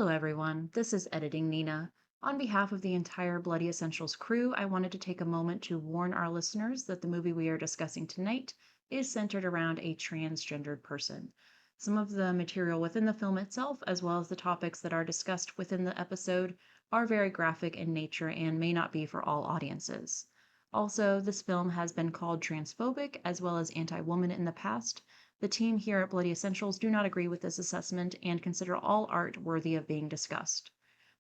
Hello, everyone. This is Editing Nina. On behalf of the entire Bloody Essentials crew, I wanted to take a moment to warn our listeners that the movie we are discussing tonight is centered around a transgendered person. Some of the material within the film itself, as well as the topics that are discussed within the episode, are very graphic in nature and may not be for all audiences. Also, this film has been called transphobic as well as anti woman in the past. The team here at Bloody Essentials do not agree with this assessment and consider all art worthy of being discussed.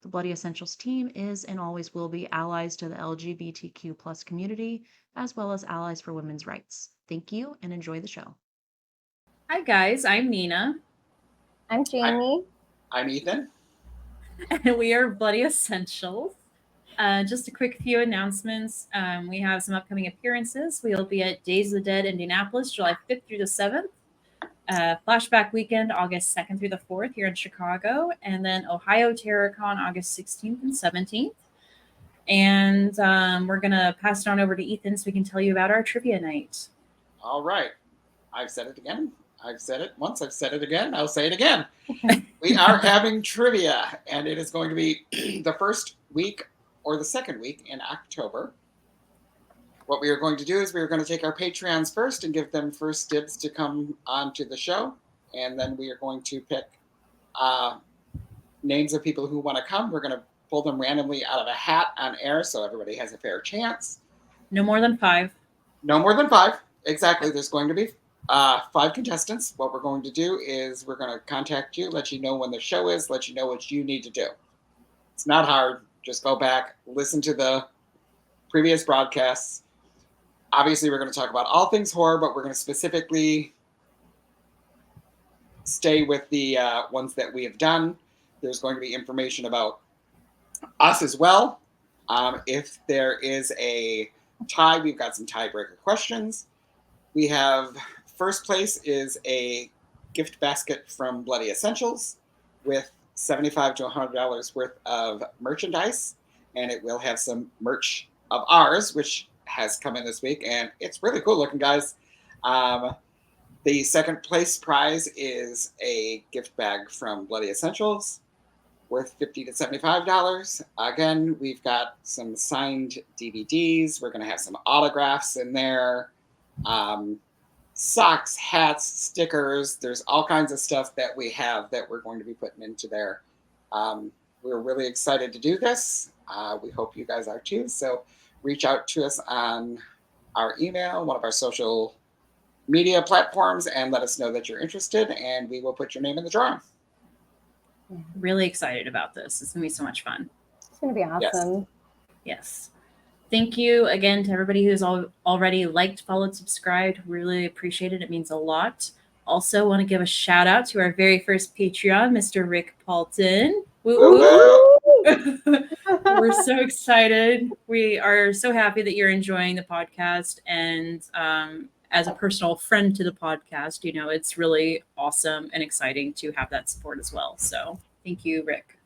The Bloody Essentials team is and always will be allies to the LGBTQ plus community, as well as allies for women's rights. Thank you and enjoy the show. Hi guys, I'm Nina. I'm Jamie. I'm Ethan. And we are Bloody Essentials. Just a quick few announcements. We have some upcoming appearances. We'll be at Days of the Dead Indianapolis, July 5th through the 7th. Flashback Weekend, August 2nd through the 4th here in Chicago. And then Ohio TerrorCon, August 16th and 17th. And we're going to pass it on over to Ethan so we can tell you about our trivia night. All right. I've said it again. I've said it once. I've said it again. I'll say it again. We are having trivia, and it is going to be the first week or the second week in October. What we are going to do is we are going to take our Patreons first and give them first dibs to come onto the show. And then we are going to pick names of people who want to come. We're going to pull them randomly out of a hat on air so everybody has a fair chance. No more than 5. No more than 5. Exactly. There's going to be 5 contestants. What we're going to do is we're going to contact you, let you know when the show is, let you know what you need to do. It's not hard. Just go back, listen to the previous broadcasts. Obviously, we're going to talk about all things horror, but we're going to specifically stay with the ones that we have done. There's going to be information about us as well. If there is a tie, we've got some tiebreaker questions. We have first place is a gift basket from Bloody Essentials with $75 to $100 worth of merchandise, and it will have some merch of ours, which has come in this week, and it's really cool looking, guys. The second place prize is a gift bag from Bloody Essentials worth $50 to $75. Again, we've got some signed DVDs. We're going to have some autographs in there. Socks, hats, stickers. There's all kinds of stuff that we have that we're going to be putting into there. We're really excited to do this. We hope you guys are too. So reach out to us on our email, one of our social media platforms, and let us know that you're interested, and we will put your name in the drawing. Really excited about this. It's going to be so much fun. It's going to be awesome. Yes. Thank you again to everybody who's already liked, followed, subscribed. Really appreciate it. It means a lot. Also want to give a shout out to our very first Patreon, Mr. Rick Paulton. Woo woo. We're so excited. We are so happy that you're enjoying the podcast. And as a personal friend to the podcast, you know, it's really awesome and exciting to have that support as well. So thank you, Rick.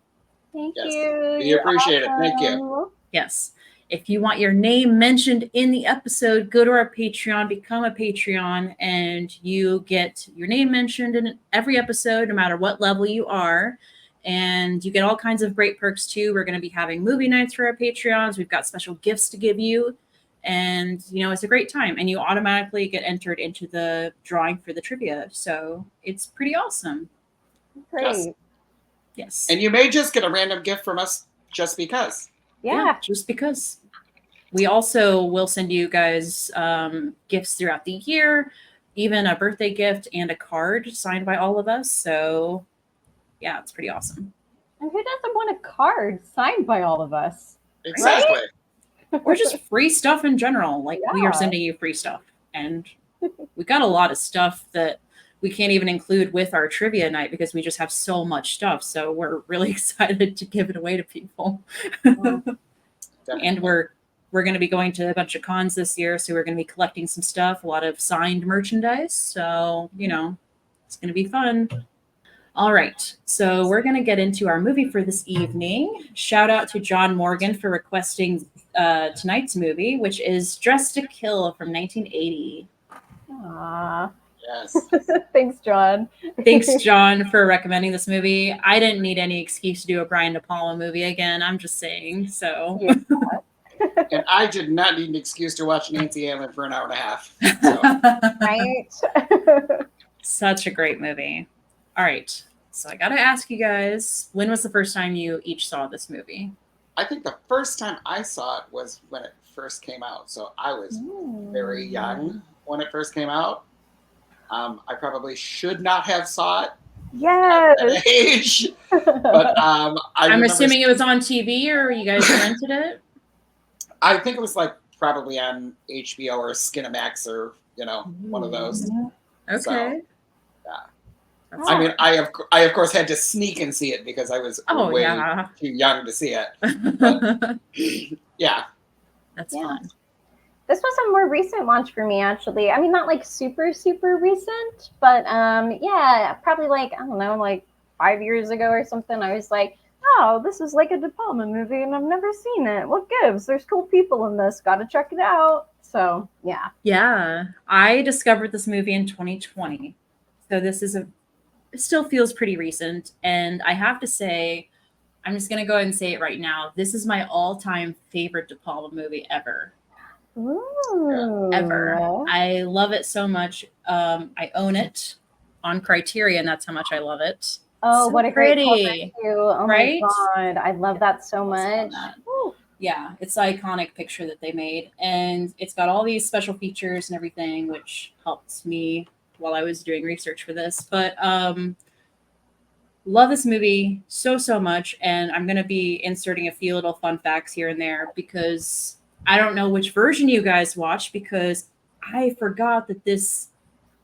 Thank Yes, you. we You're appreciate it. Thank you. awesome. Yes. If you want your name mentioned in the episode, go to our Patreon, become a Patreon, and you get your name mentioned in every episode, no matter what level you are. And you get all kinds of great perks too. We're going to be having movie nights for our Patreons. We've got special gifts to give you. And, you know, it's a great time. And you automatically get entered into the drawing for the trivia. So it's pretty awesome. Great. Yes. And you may just get a random gift from us just because. Yeah. Just because. We also will send you guys gifts throughout the year, even a birthday gift and a card signed by all of us. So, yeah, it's pretty awesome. And who doesn't want a card signed by all of us? Exactly. Or just free stuff in general. Like, we are Yeah. sending you free stuff. And we got a lot of stuff that we can't even include with our trivia night because we just have so much stuff. So we're really excited to give it away to people. And we're going to be going to a bunch of cons this year. So we're going to be collecting some stuff, a lot of signed merchandise. So, you know, it's going to be fun. All right. So we're going to get into our movie for this evening. Shout out to John Morgan for requesting tonight's movie, which is Dressed to Kill from 1980. Aww. Yes. Thanks, John. Thanks, John, for recommending this movie. I didn't need any excuse to do a Brian De Palma movie again. I'm just saying. So, Yeah. And I did not need an excuse to watch Nancy Allen for an hour and a half. So. Right? Such a great movie. All right. So I got to ask you guys, when was the first time you each saw this movie? I think the first time I saw it was when it first came out. So I was very young when it first came out. I probably should not have saw it Yes. at that age. But I'm assuming it was on TV or you guys rented it? I think it was like probably on HBO or Skinamax or, one of those. Okay. So, yeah. I mean, I of course had to sneak and see it because I was way too young to see it. But, yeah. That's fun. This was a more recent watch for me, actually. I mean, not like super, super recent, but yeah, probably like, I don't know, like 5 years ago or something. I was like, oh, this is like a De Palma movie and I've never seen it. What gives? There's cool people in this. Got to check it out. So, yeah. Yeah. I discovered this movie in 2020. So this is it still feels pretty recent. And I have to say, I'm just going to go ahead and say it right now. This is my all-time favorite De Palma movie ever. Ooh. Ever. I love it so much. I own it on Criterion. That's how much I love it. Oh, so what a pretty. Great cover too. Oh right? My God. I love that so much. Yeah, it's an iconic picture that they made. And it's got all these special features and everything, which helped me while I was doing research for this. But love this movie so much. And I'm going to be inserting a few little fun facts here and there because I don't know which version you guys watched because I forgot that this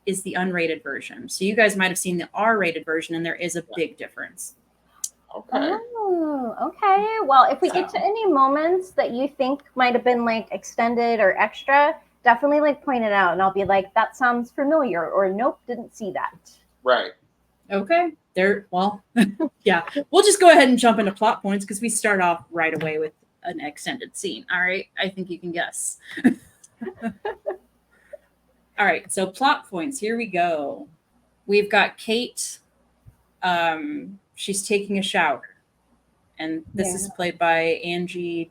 is the unrated version. So you guys might have seen the R-rated version, and there is a big difference. Okay. Oh, okay. Well, if we get to any moments that you think might have been like extended or extra, definitely like point it out, and I'll be like, that sounds familiar, or nope, didn't see that. Right. Okay. Yeah. We'll just go ahead and jump into plot points because we start off right away with an extended scene. All right. I think you can guess. All right. So plot points. Here we go. We've got Kate. She's taking a shower. And this is played by Angie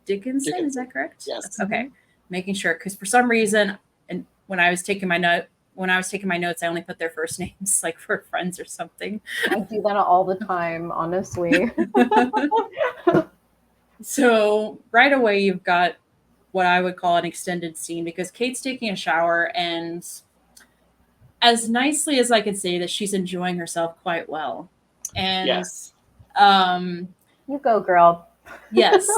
Dickinson. Is that correct? Yes. Okay. Making sure. Because for some reason, and when I was taking my notes, I only put their first names, like for friends or something. I do that all the time, honestly. So right away, you've got what I would call an extended scene because Kate's taking a shower, and as nicely as I could say that she's enjoying herself quite well. And yes. You go, girl. Yes.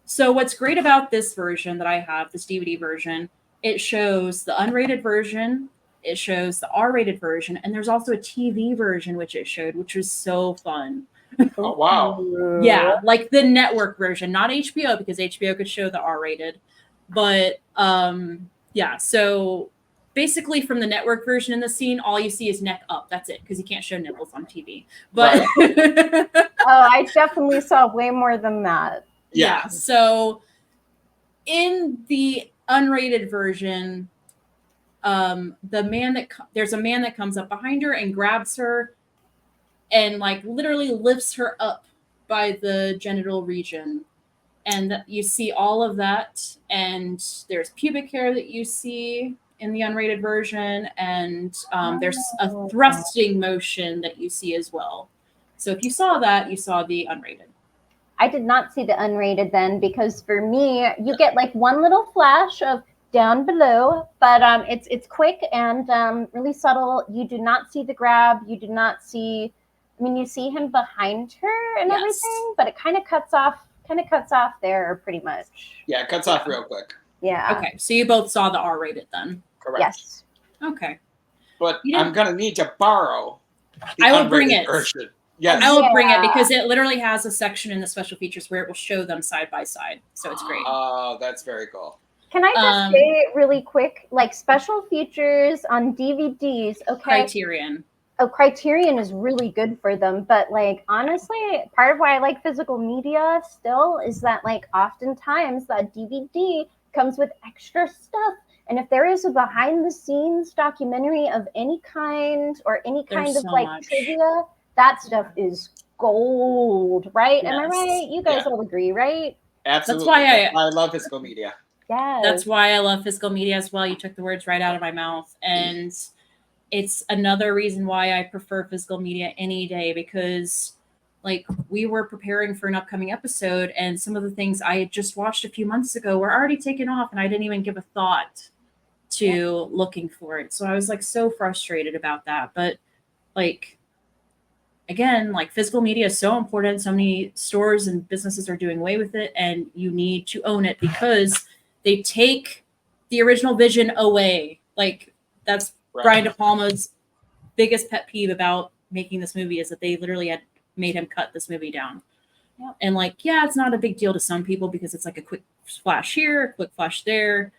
So what's great about this version that I have, this DVD version, it shows the unrated version, it shows the R-rated version, and there's also a TV version which it showed, which was so fun. Oh, wow. Yeah, like the network version, not HBO, because HBO could show the R-rated. But yeah, so basically from the network version in the scene, all you see is neck up. That's it, because you can't show nipples on TV. But oh, I definitely saw way more than that. Yeah. So in the unrated version, there's a man that comes up behind her and grabs her and like literally lifts her up by the genital region. And you see all of that. And there's pubic hair that you see in the unrated version. And there's a thrusting motion that you see as well. So if you saw that, you saw the unrated. I did not see the unrated then because for me, you get like one little flash of down below, but it's quick and really subtle. You do not see the grab. You do not see, I mean, you see him behind her and everything, but it kind of cuts off there pretty much. Yeah, it cuts off real quick. Yeah. Okay, so you both saw the R-rated then? Correct. Yes. Okay. But I'm going to need to borrow the I will bring it. version. Yes. I will bring it because it literally has a section in the special features where it will show them side by side. So it's great. Oh, that's very cool. Can I just say really quick, like special features on DVDs, okay? Criterion. Oh, Criterion is really good for them. But like, honestly, part of why I like physical media still is that like oftentimes that DVD comes with extra stuff And if there is a behind the scenes documentary of any kind or any kind There's of so like much. trivia, that stuff is gold, right? Am I Yes. right? You guys Yeah. all agree, right? Absolutely. why I love physical media. Yes. That's why I love physical media as well. You took the words right out of my mouth. And it's another reason why I prefer physical media any day, because like we were preparing for an upcoming episode and some of the things I had just watched a few months ago were already taken off and I didn't even give a thought to looking for it. So I was like so frustrated about that. But like, again, like physical media is so important. So many stores and businesses are doing away with it, and you need to own it because they take the original vision away. Like that's Brian De Palma's biggest pet peeve about making this movie, is that they literally had made him cut this movie down. Yep. And like, yeah, it's not a big deal to some people because it's like a quick flash here, a quick flash there,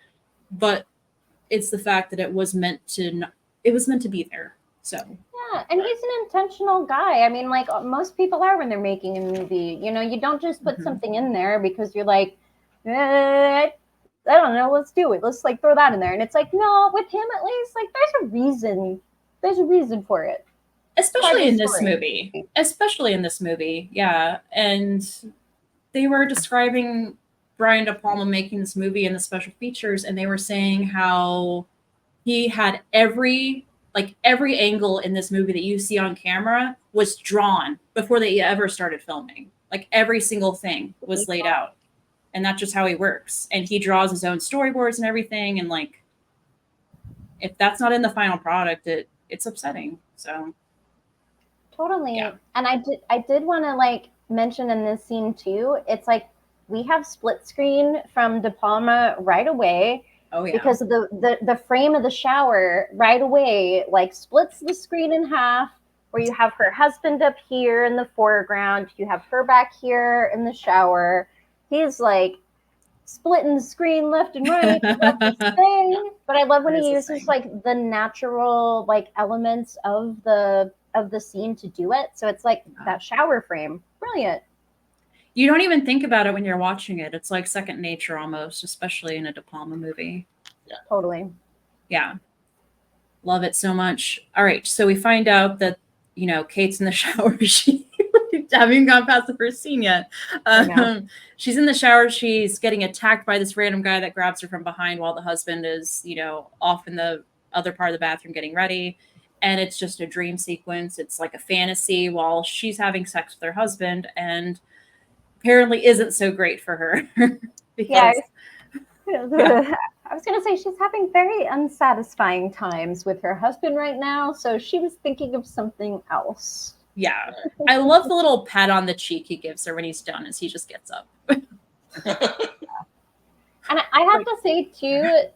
but it's the fact that it was meant to be there. So yeah, and he's an intentional guy. I mean, like most people are when they're making a movie. You know, you don't just put something in there because you're like, I don't know, let's do it. Let's like throw that in there. And it's like, no, with him at least, like there's a reason. There's a reason for it. especially in this movie. Yeah. And they were describing Brian De Palma making this movie and the special features, and they were saying how he had every angle in this movie that you see on camera was drawn before they ever started filming. Like every single thing was laid out. And that's just how he works. And he draws his own storyboards and everything. And like, if that's not in the final product, it's upsetting. So totally. Yeah. And I did want to like mention in this scene too, it's like we have split screen from De Palma right away. Oh yeah. Because of the frame of the shower right away, like splits the screen in half, where you have her husband up here in the foreground, you have her back here in the shower. He's like splitting the screen left and right. That's his thing. But I love when he uses like the natural like elements of the scene to do it. So it's like that shower frame. Brilliant. You don't even think about it when you're watching it. It's like second nature almost, especially in a De Palma movie. Yeah. Totally. Yeah. Love it so much. All right. So we find out that, you know, Kate's in the shower. She haven't even gone past the first scene yet. She's in the shower. She's getting attacked by this random guy that grabs her from behind while the husband is, you know, off in the other part of the bathroom getting ready. And it's just a dream sequence. It's like a fantasy while she's having sex with her husband, and apparently isn't so great for her. Because, I was going to say she's having very unsatisfying times with her husband right now, so she was thinking of something else. Yeah. I love the little pat on the cheek he gives her when he's done as he just gets up. And I have to say, too,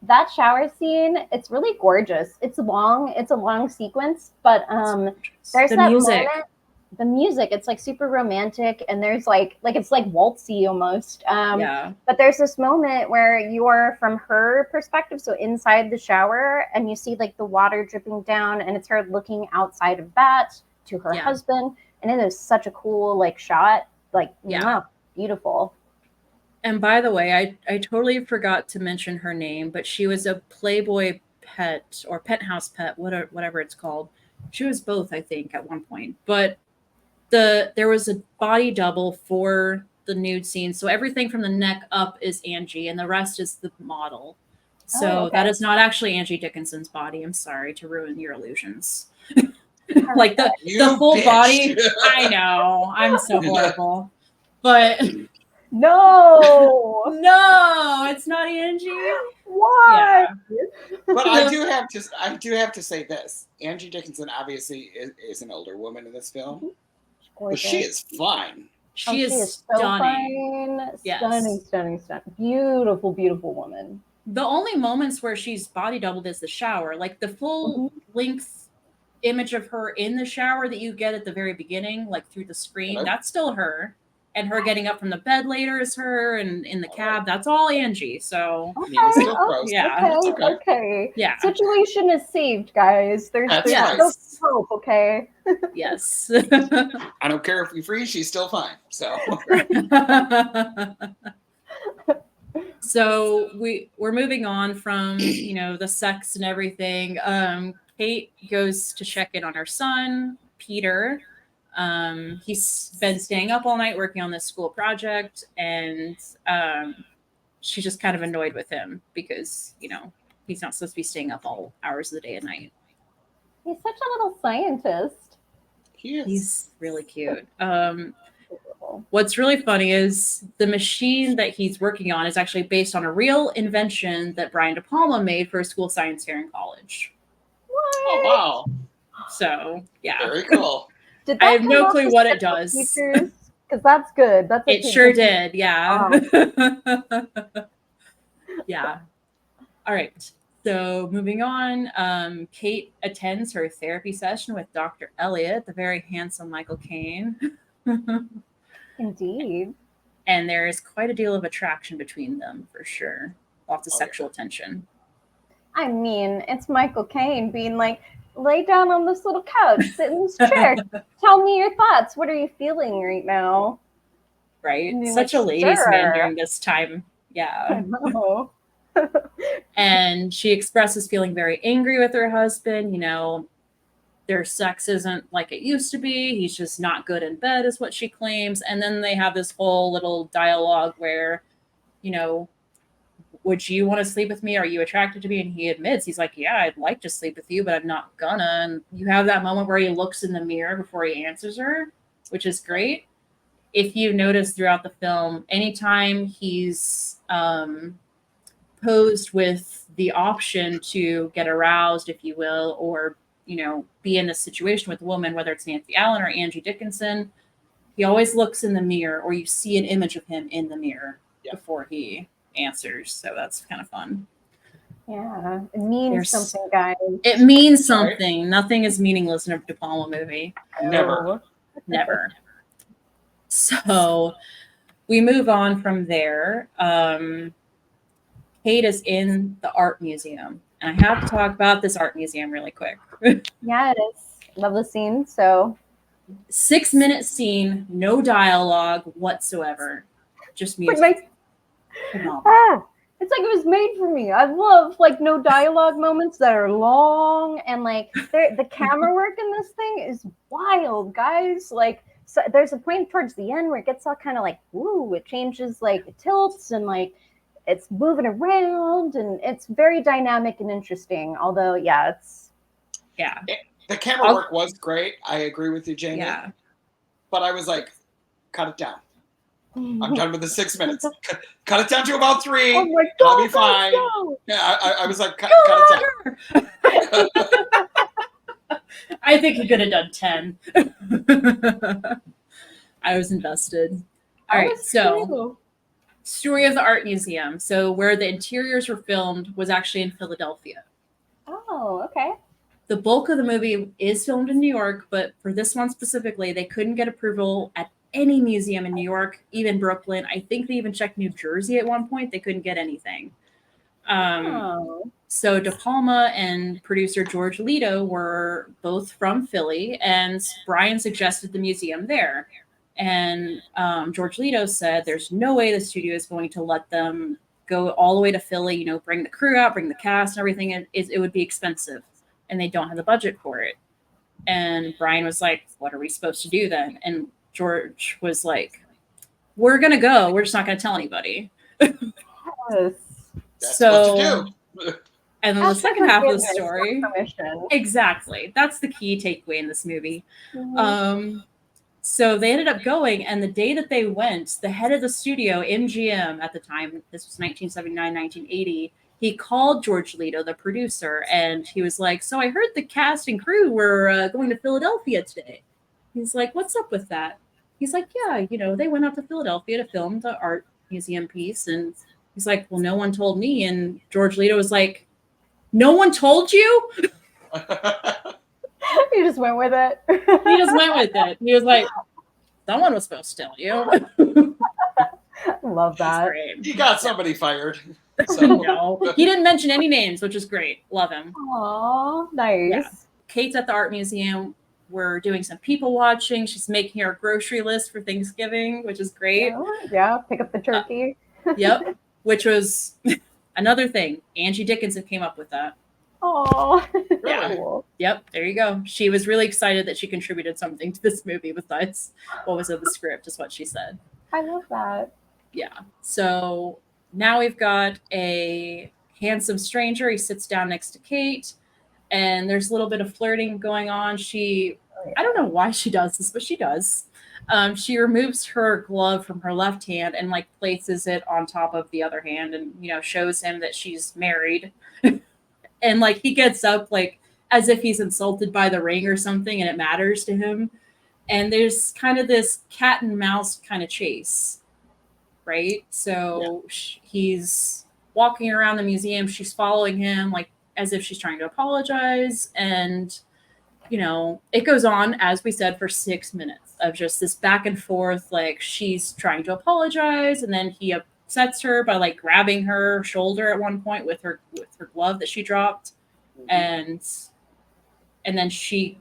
that shower scene, it's really gorgeous. It's a long sequence, but there's that music. moment. The music, it's like super romantic, and there's like it's like waltzy almost. But there's this moment where you're from her perspective, so inside the shower, and you see like the water dripping down, and it's her looking outside of that to her husband, and it is such a cool like shot, like beautiful. And by the way, I totally forgot to mention her name, but she was a Playboy pet or penthouse pet, whatever it's called. She was both, I think, at one point. But there was a body double for the nude scene. So everything from the neck up is Angie and the rest is the model. So that is not actually Angie Dickinson's body. I'm sorry to ruin your illusions. Like the full body. I know. I'm so horrible. But no, it's not Angie. Why? Yeah. But I do have to say this. Angie Dickinson obviously is an older woman in this film. But she is fine. She is stunning. So fine. Stunning. Beautiful, beautiful woman. The only moments where she's body doubled is the shower. Like the full length image of her in the shower that you get at the very beginning, like through the screen, that's still her. And her getting up from the bed later is her, and in the cab, that's all Angie. So okay. Yeah. Situation is saved, guys. There's no hope, okay? Yes. I don't care if we freeze, she's still fine. So So we're moving on from, the sex and everything. Kate goes to check in on her son, Peter. He's been staying up all night working on this school project, and she's just kind of annoyed with him because, he's not supposed to be staying up all hours of the day and night. He's such a little scientist. He's really cute. What's really funny is the machine that he's working on is actually based on a real invention that Brian De Palma made for a school science fair in college. What? Oh, wow. So, yeah. Very cool. I have no clue what it does. Because that's good. It sure did, yeah. Yeah. All right. So moving on, Kate attends her therapy session with Dr. Elliot, the very handsome Michael Caine. Indeed. And there is quite a deal of attraction between them, for sure. Lots of sexual tension. I mean, it's Michael Caine being like, lay down on this little couch, sit in this chair, tell me your thoughts. What are you feeling right now? Right? And Such a ladies' man during this time. Yeah. I know. And she expresses feeling very angry with her husband. Their sex isn't like it used to be. He's just not good in bed, is what she claims. And then they have this whole little dialogue where, would you want to sleep with me? Are you attracted to me? And he admits, he's like, yeah, I'd like to sleep with you, but I'm not gonna. And you have that moment where he looks in the mirror before he answers her, which is great. If you notice throughout the film, anytime he's posed with the option to get aroused, if you will, or be in a situation with a woman, whether it's Nancy Allen or Angie Dickinson, he always looks in the mirror, or you see an image of him in the mirror before he answers. So that's kind of fun. Yeah, it means something, guys. It means something. Right? Nothing is meaningless in a De Palma movie. Never. So we move on from there. Kate is in the art museum. And I have to talk about this art museum really quick. Yes. Love the scene. So 6-minute scene, no dialogue whatsoever. Just music. It's like it was made for me. I love no dialogue moments that are long, and the camera work in this thing is wild, guys. So there's a point towards the end where it gets all kind of woo, it changes, it tilts and it's moving around, and it's very dynamic and interesting. Although, the camera work was great. I agree with you, Jamie. Yeah. But I was like, cut it down. I'm done with the 6 minutes. Cut it down to about 3. Oh my God, I'll be fine. Yeah, I was like, cut it down. I think he could have done 10. I was invested. All right, so story of the art museum. So where the interiors were filmed was actually in Philadelphia. Oh, okay. The bulk of the movie is filmed in New York, but for this one specifically, they couldn't get approval at any museum in New York, even Brooklyn. I think they even checked New Jersey at one point. They couldn't get anything. So De Palma and producer George Lito were both from Philly, and Brian suggested the museum there. And George Lito said, there's no way the studio is going to let them go all the way to Philly, bring the crew out, bring the cast and everything. It would be expensive, and they don't have the budget for it. And Brian was like, what are we supposed to do then? And George was like, we're going to go. We're just not going to tell anybody. Yes. That's so, what you do. And then the second half of the story. Exactly. That's the key takeaway in this movie. Mm-hmm. So they ended up going, and the day that they went, the head of the studio, MGM at the time, this was 1979, 1980, he called George Lito, the producer, and he was like, so I heard the cast and crew were going to Philadelphia today. He's like, what's up with that? He's like, yeah, they went out to Philadelphia to film the art museum piece. And he's like, well, no one told me. And George Lito was like, no one told you? He just went with it. He just went with it. He was like, someone was supposed to tell you. Love that. He got somebody fired. So. No, he didn't mention any names, which is great. Love him. Aw, nice. Yeah. Kate's at the art museum. We're doing some people watching. She's making her grocery list for Thanksgiving, which is great. Yeah, pick up the turkey. Yep. which was another thing. Angie Dickinson came up with that. Oh, Yeah. cool. Yep, there you go. She was really excited that she contributed something to this movie besides what was in the script, is what she said. I love that. Yeah. So now we've got a handsome stranger. He sits down next to Kate, and there's a little bit of flirting going on. I don't know why she does this, but she does. She removes her glove from her left hand and like places it on top of the other hand, and shows him that she's married. And like he gets up like as if he's insulted by the ring or something, and it matters to him. And there's kind of this cat and mouse kind of chase, right? So he's walking around the museum. She's following him like as if she's trying to apologize. And, it goes on, as we said, for 6 minutes of just this back and forth. Like she's trying to apologize, and then he upsets her by like grabbing her shoulder at one point with her glove that she dropped. And then she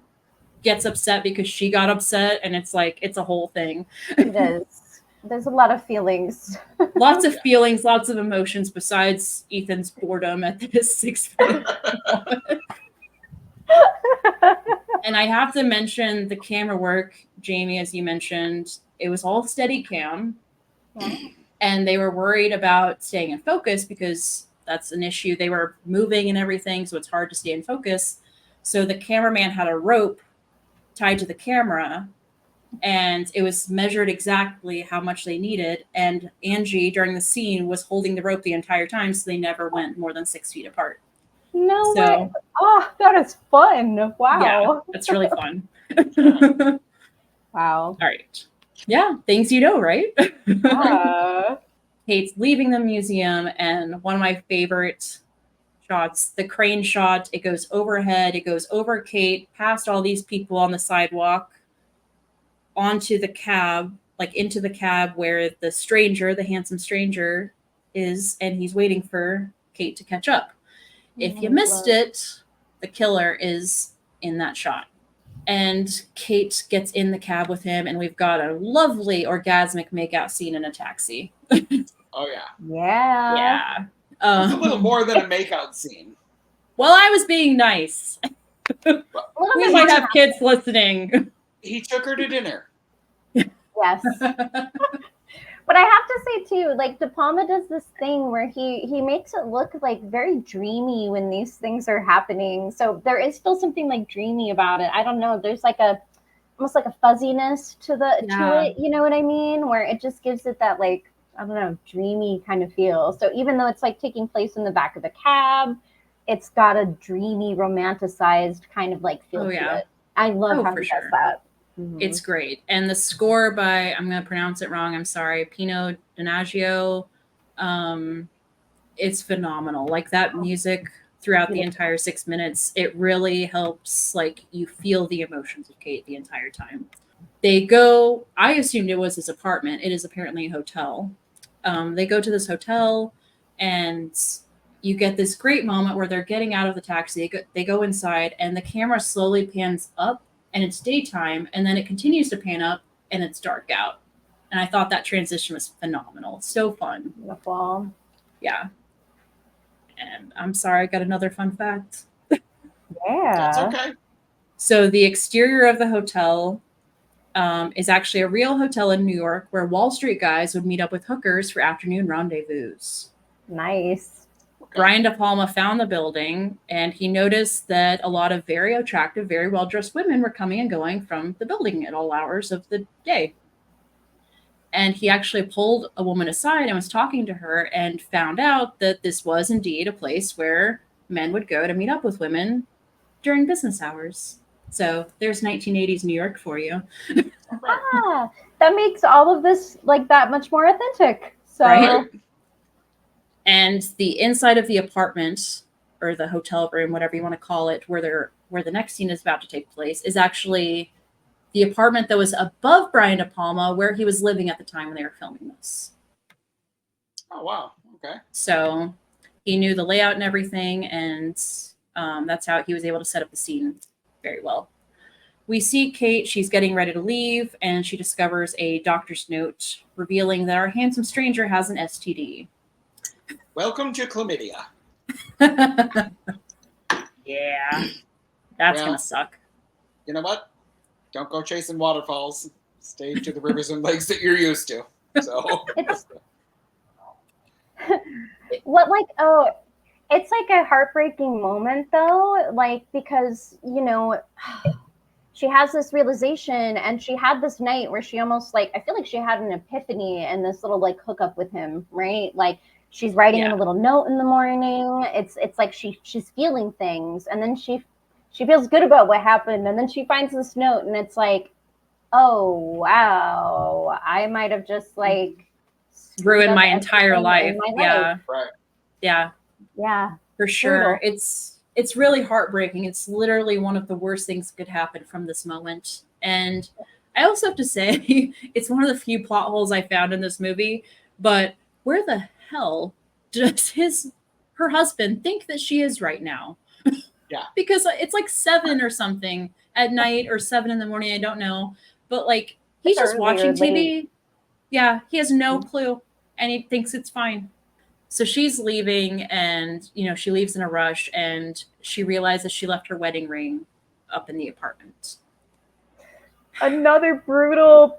gets upset because she got upset, and it's like it's a whole thing. It is. There's a lot of feelings. Lots of feelings, lots of emotions besides Ethan's boredom at this 6 minute moment. And I have to mention the camera work, Jamie, as you mentioned, it was all steady cam. Yeah. And they were worried about staying in focus because that's an issue. They were moving and everything, so it's hard to stay in focus. So the cameraman had a rope tied to the camera, and it was measured exactly how much they needed. And Angie, during the scene, was holding the rope the entire time, so they never went more than 6 feet apart. No way. Oh, that is fun. Wow. Yeah, that's really fun. Wow. All right. Yeah, things you know, right? Yeah. Kate's leaving the museum, and one of my favorite shots, the crane shot, it goes overhead, it goes over Kate, past all these people on the sidewalk, onto the cab, like into the cab where the stranger, the handsome stranger, is, and he's waiting for Kate to catch up. If you missed it, the killer is in that shot. And Kate gets in the cab with him, and we've got a lovely orgasmic makeout scene in a taxi. Oh, yeah. Yeah. Yeah. It's a little more than a makeout scene. Well, I was being nice. We might have kids listening. He took her to dinner. Yes. But I have to say too, like De Palma does this thing where he makes it look like very dreamy when these things are happening. So there is still something like dreamy about it. I don't know. There's like almost like a fuzziness to it. You know what I mean? Where it just gives it that like, I don't know, dreamy kind of feel. So even though it's like taking place in the back of the cab, it's got a dreamy, romanticized kind of like feel to it. I love how he does that. Mm-hmm. It's great. And the score by, I'm going to pronounce it wrong, I'm sorry, Pino Donaggio, it's phenomenal. Like that music throughout the entire 6 minutes, it really helps like you feel the emotions of Kate the entire time. They go, I assumed it was his apartment. It is apparently a hotel. They go to this hotel, and you get this great moment where they're getting out of the taxi. They go inside, and the camera slowly pans up, and it's daytime, and then it continues to pan up, and it's dark out. And I thought that transition was phenomenal. So fun. Beautiful. Yeah. And I'm sorry, I got another fun fact. Yeah. That's okay. So the exterior of the hotel is actually a real hotel in New York where Wall Street guys would meet up with hookers for afternoon rendezvous. Nice. Brian De Palma found the building, and he noticed that a lot of very attractive, very well-dressed women were coming and going from the building at all hours of the day. And he actually pulled a woman aside and was talking to her and found out that this was indeed a place where men would go to meet up with women during business hours. So there's 1980s New York for you. That makes all of this like that much more authentic. So. Right. And the inside of the apartment, or the hotel room, whatever you want to call it, where the next scene is about to take place, is actually the apartment that was above Brian De Palma, where he was living at the time when they were filming this. Oh, wow. Okay. So he knew the layout and everything, and that's how he was able to set up the scene very well. We see Kate, she's getting ready to leave, and she discovers a doctor's note revealing that our handsome stranger has an STD. Welcome to chlamydia. Yeah. That's Well, going to suck. You know what? Don't go chasing waterfalls. Stay to the rivers and lakes that you're used to. So It's what like oh, it's like a heartbreaking moment though, like because she has this realization and she had this night where she almost like I feel like she had an epiphany and this little like hookup with him, right? Like she's writing him a little note in the morning. It's like she's feeling things and then she feels good about what happened and then she finds this note and it's like, oh wow, I might have just like ruined my entire life. Yeah. Right. Yeah. Yeah. For sure. Brutal. It's really heartbreaking. It's literally one of the worst things that could happen from this moment. And I also have to say, it's one of the few plot holes I found in this movie. But where the hell does her husband think that she is right now? Yeah. Because it's like 7 or something at night or 7 in the morning. I don't know. But like he's It's just watching early or TV. late. Yeah. He has no clue. And he thinks it's fine. So she's leaving and, she leaves in a rush and she realizes she left her wedding ring up in the apartment. Another brutal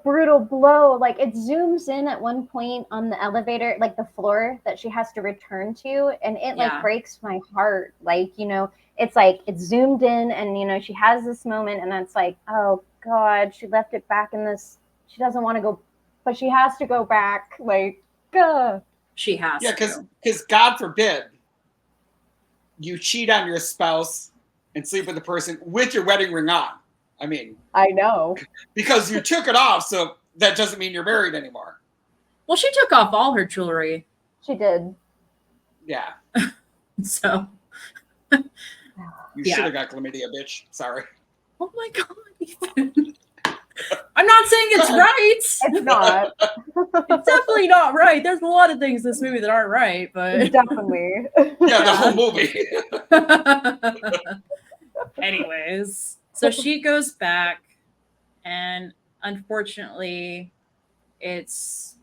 blow. Like it zooms in at one point on the elevator, like the floor that she has to return to. And it like breaks my heart. Like, it's like it's zoomed in and, she has this moment and it's like, oh God, she left it back in this. She doesn't want to go, but she has to go back. Like, She has to. Because God forbid you cheat on your spouse and sleep with the person with your wedding ring on. I mean, I know. Because you took it off, so that doesn't mean you're married anymore. Well, she took off all her jewelry. She did. Yeah. So. You should have got chlamydia, bitch. Sorry. Oh my God, Ethan. I'm not saying it's right. It's not. It's definitely not right. There's a lot of things in this movie that aren't right, but definitely. Yeah, the whole movie. Anyways, so she goes back, and unfortunately, it's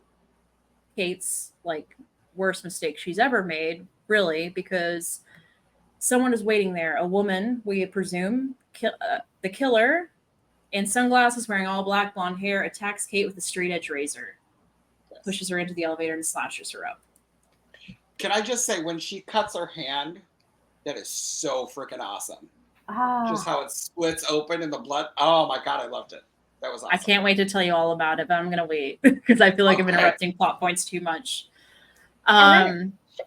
Kate's like worst mistake she's ever made, really, because someone is waiting there. A woman, we presume, the killer. In sunglasses, wearing all black blonde hair, attacks Kate with a straight edge razor, pushes her into the elevator and slashes her up. Can I just say, when she cuts her hand, that is so freaking awesome. Just how it splits open in the blood. Oh my God, I loved it. That was awesome. I can't wait to tell you all about it, but I'm going to wait because I feel like I'm interrupting plot points too much.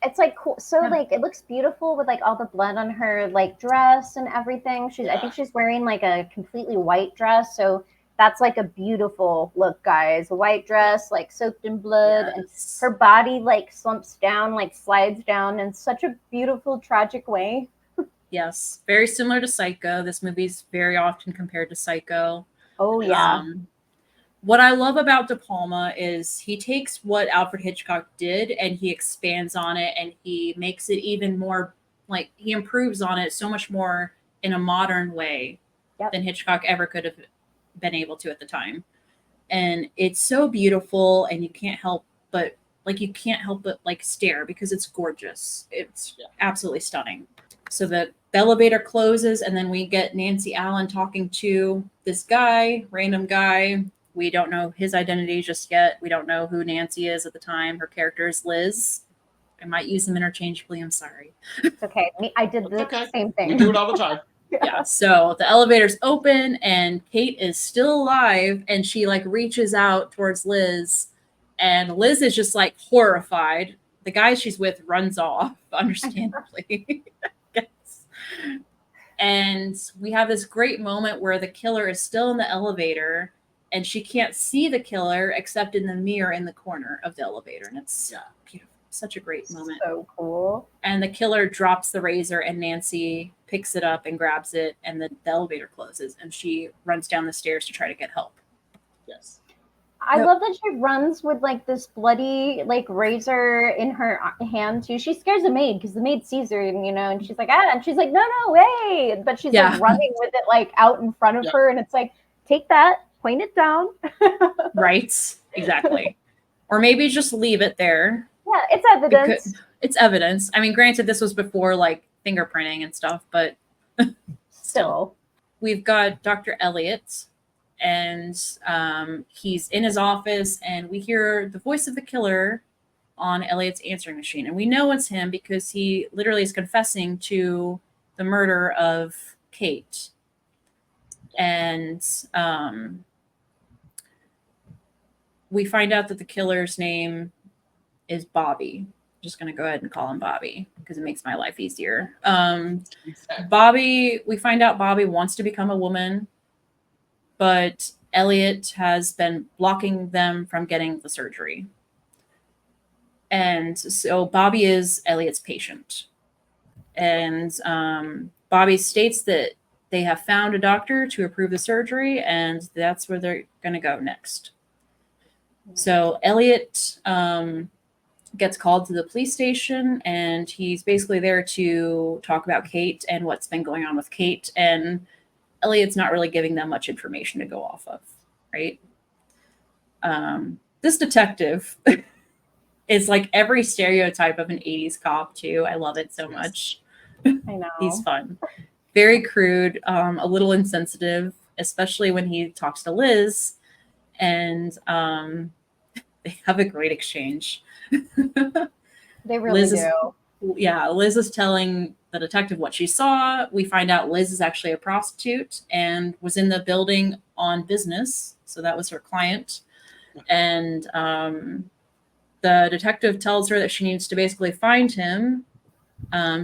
It's like cool. So like it looks beautiful with like all the blood on her like dress and everything. I think she's wearing like a completely white dress. So that's like a beautiful look, guys. A white dress like soaked in blood and her body like slumps down, like slides down in such a beautiful, tragic way. Yes. Very similar to Psycho. This movie's very often compared to Psycho. Oh yeah. What I love about De Palma is he takes what Alfred Hitchcock did and he expands on it and he makes it even more, like he improves on it so much more in a modern way than Hitchcock ever could have been able to at the time. And it's so beautiful and you can't help but stare because it's gorgeous. It's absolutely stunning. So the elevator closes and then we get Nancy Allen talking to this guy, random guy. We don't know his identity just yet. We don't know who Nancy is at the time. Her character is Liz. I might use them interchangeably. I'm sorry. It's okay. I did the same thing. We do it all the time. Yeah. So the elevator's open and Kate is still alive and she like reaches out towards Liz and Liz is just like horrified. The guy she's with runs off, understandably. Yes. And we have this great moment where the killer is still in the elevator and she can't see the killer except in the mirror in the corner of the elevator. And it's beautiful. Such a great moment. So cool. And the killer drops the razor and Nancy picks it up and grabs it and the elevator closes and she runs down the stairs to try to get help. Yes. I love that she runs with like this bloody like razor in her hand too. She scares the maid because the maid sees her and she's like, and she's like, no, wait. But she's like running with it like out in front of her and it's like, take that. Point it down. Right. Exactly. Or maybe just leave it there. Yeah, it's evidence. it's evidence. I mean, granted, this was before like fingerprinting and stuff, but Still. we've got Dr. Elliot, and he's in his office, and we hear the voice of the killer on Elliot's answering machine. And we know it's him because he literally is confessing to the murder of Kate. And we find out that the killer's name is Bobby. I'm just going to go ahead and call him Bobby because it makes my life easier. Bobby, we find out Bobby wants to become a woman, but Elliot has been blocking them from getting the surgery. And so Bobby is Elliot's patient. And Bobby states that they have found a doctor to approve the surgery, and that's where they're going to go next. So Elliot gets called to the police station, and he's basically there to talk about Kate and what's been going on with Kate. And Elliot's not really giving them much information to go off of, right? This detective is like every stereotype of an 80s cop too. I love it so much. I know. He's fun. Very crude, a little insensitive, especially when he talks to Liz. And they have a great exchange. They really do. Liz is telling the detective what she saw. We find out Liz is actually a prostitute and was in the building on business. So that was her client. And the detective tells her that she needs to basically find him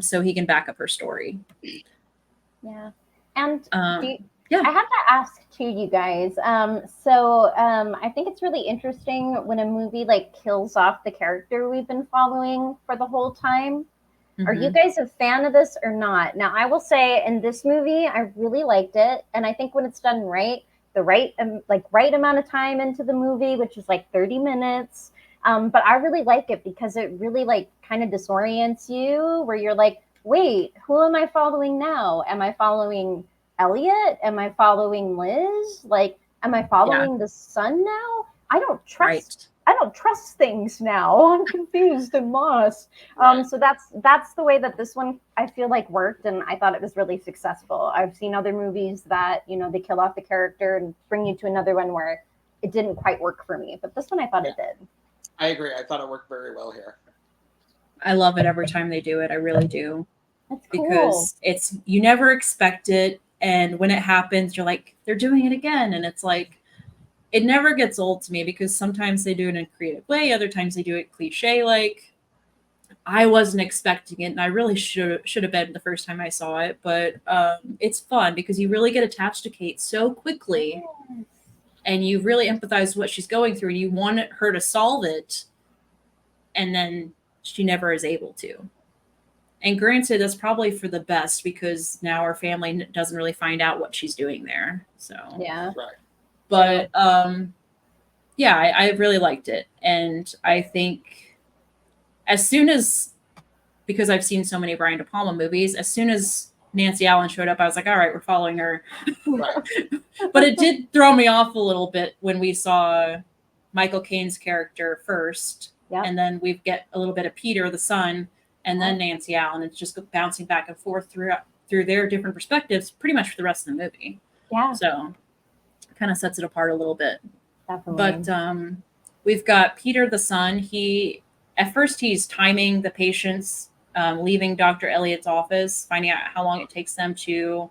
so he can back up her story. Yeah. And I yeah. have to ask too, you guys. So I think it's really interesting when a movie like kills off the character we've been following for the whole time. Are you guys a fan of this or not? Now, I will say in this movie, I really liked it. And I think when it's done right, the right amount of time into the movie, which is like 30 minutes. But I really like it because it really like kind of disorients you where you're like, wait, who am I following now? Am I following Elliot? Am I following Liz? Like, am I following the son now? I don't trust. I don't trust things now. I'm confused and lost. So that's the way that this one I feel like worked, and I thought it was really successful. I've seen other movies that they kill off the character and bring you to another one where it didn't quite work for me, but this one I thought it did. I agree. I thought it worked very well here. I love it every time they do it. I really do. That's cool. Because you never expect it, and when it happens, you're like, they're doing it again, and it's like. It never gets old to me because sometimes they do it in a creative way. Other times they do it cliche. Like I wasn't expecting it, and I really should have been the first time I saw it. But it's fun because you really get attached to Kate so quickly, and you really empathize with what she's going through, and you want her to solve it, and then she never is able to. And granted, that's probably for the best because now our family doesn't really find out what she's doing there. So yeah, right. But I really liked it. And I think as soon as, because I've seen so many Brian De Palma movies, as soon as Nancy Allen showed up, I was like, all right, we're following her. Right. But it did throw me off a little bit when we saw Michael Caine's character first. Yep. And then we get a little bit of Peter, the son, and then Nancy Allen. It's just bouncing back and forth through their different perspectives pretty much for the rest of the movie. Yeah. So kind of sets it apart a little bit. Definitely. But we've got Peter the son. At first he's timing the patients leaving Dr. Elliot's office, finding out how long it takes them to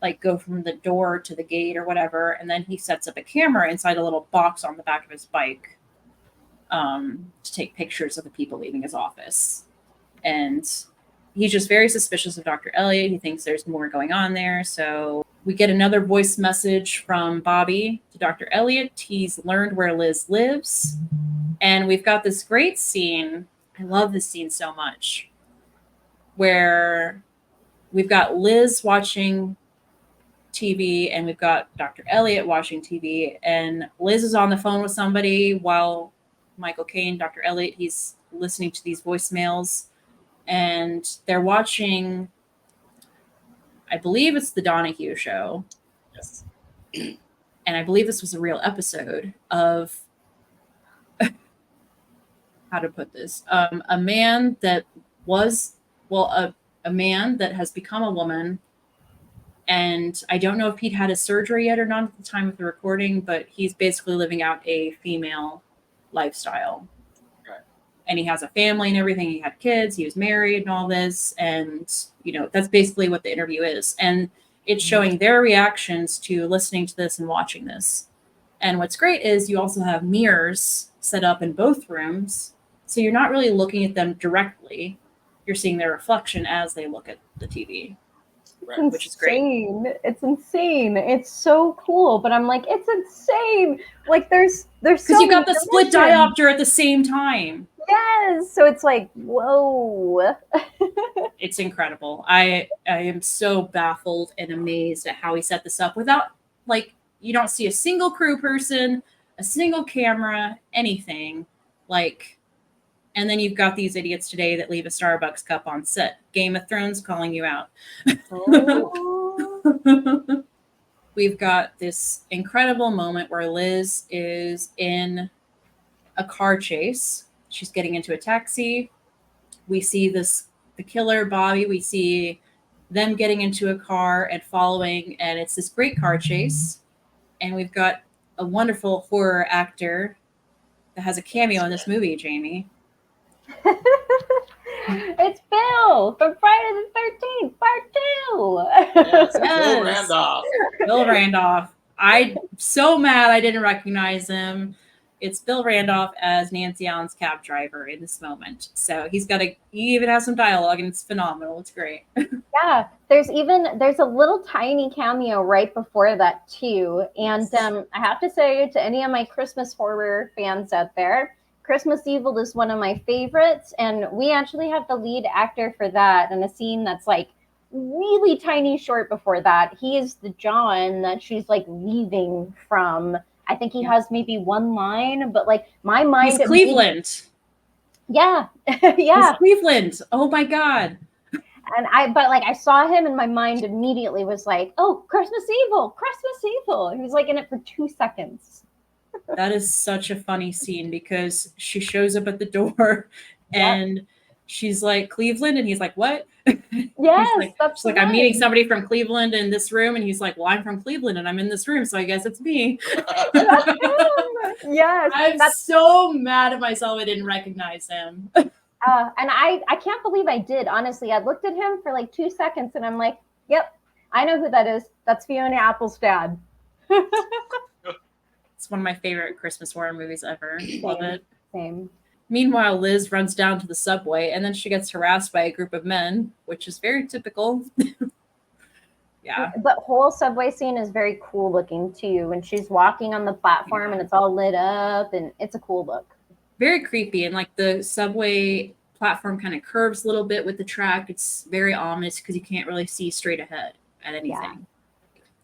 like go from the door to the gate or whatever, and then he sets up a camera inside a little box on the back of his bike to take pictures of the people leaving his office. And he's just very suspicious of Dr. Elliot. He thinks there's more going on there. So we get another voice message from Bobby to Dr. Elliot. He's learned where Liz lives. And we've got this great scene. I love this scene so much. Where we've got Liz watching TV and we've got Dr. Elliot watching TV. And Liz is on the phone with somebody while Michael Caine, Dr. Elliot, he's listening to these voicemails. And they're watching, I believe it's the Donahue show. Yes. And I believe this was a real episode of, how to put this, a man that was, well, a man that has become a woman. And I don't know if he'd had his surgery yet or not at the time of the recording, but he's basically living out a female lifestyle. Right. And he has a family and everything. He had kids, he was married and all this. And, that's basically what the interview is. And it's showing their reactions to listening to this and watching this. And what's great is you also have mirrors set up in both rooms. So you're not really looking at them directly. You're seeing their reflection as they look at the TV. Right. Which is great. It's insane. It's so cool, but I'm like, it's insane. Like there's because so you got the split dimensions. diopter at the same time. Yes, so it's like, whoa. It's incredible. I am so baffled and amazed at how he set this up without, like, you don't see a single crew person, a single camera, anything. Like, and then you've got these idiots today that leave a Starbucks cup on set. Game of Thrones calling you out. Oh. We've got this incredible moment where Liz is in a car chase. She's getting into a taxi. We see the killer, Bobby. We see them getting into a car and following, and it's this great car chase. And we've got a wonderful horror actor that has a cameo in this movie, Jamie. It's Bill from Friday the 13th, part 2. Yes, Bill Randolph. Bill Randolph. I'm so mad I didn't recognize him. It's Bill Randolph as Nancy Allen's cab driver in this moment. So he even has some dialogue, and it's phenomenal. It's great. Yeah, there's a little tiny cameo right before that too. And I have to say to any of my Christmas horror fans out there, Christmas Evil is one of my favorites, and we actually have the lead actor for that in a scene that's like really tiny short before that. He is the John that she's like leaving from. I think he has maybe one line, but like my mind. He's Cleveland. Yeah, yeah. He's Cleveland. Oh my God. And I saw him and my mind immediately was like, oh, Christmas Evil. He was like in it for 2 seconds. That is such a funny scene because she shows up at the door and she's like, Cleveland, and he's like, what? Yes, she's like, I'm meeting somebody from Cleveland in this room, and he's like, well, I'm from Cleveland and I'm in this room, so I guess it's me. Yes, I'm so mad at myself I didn't recognize him. And I can't believe I did. Honestly, I looked at him for like 2 seconds, and I'm like, yep, I know who that is. That's Fiona Apple's dad. It's one of my favorite Christmas horror movies ever. Love it. Same. Meanwhile, Liz runs down to the subway, and then she gets harassed by a group of men, which is very typical. Yeah. The whole subway scene is very cool looking too. When she's walking on the platform and it's all lit up, and it's a cool look. Very creepy, and like the subway platform kind of curves a little bit with the track. It's very ominous because you can't really see straight ahead at anything. Yeah.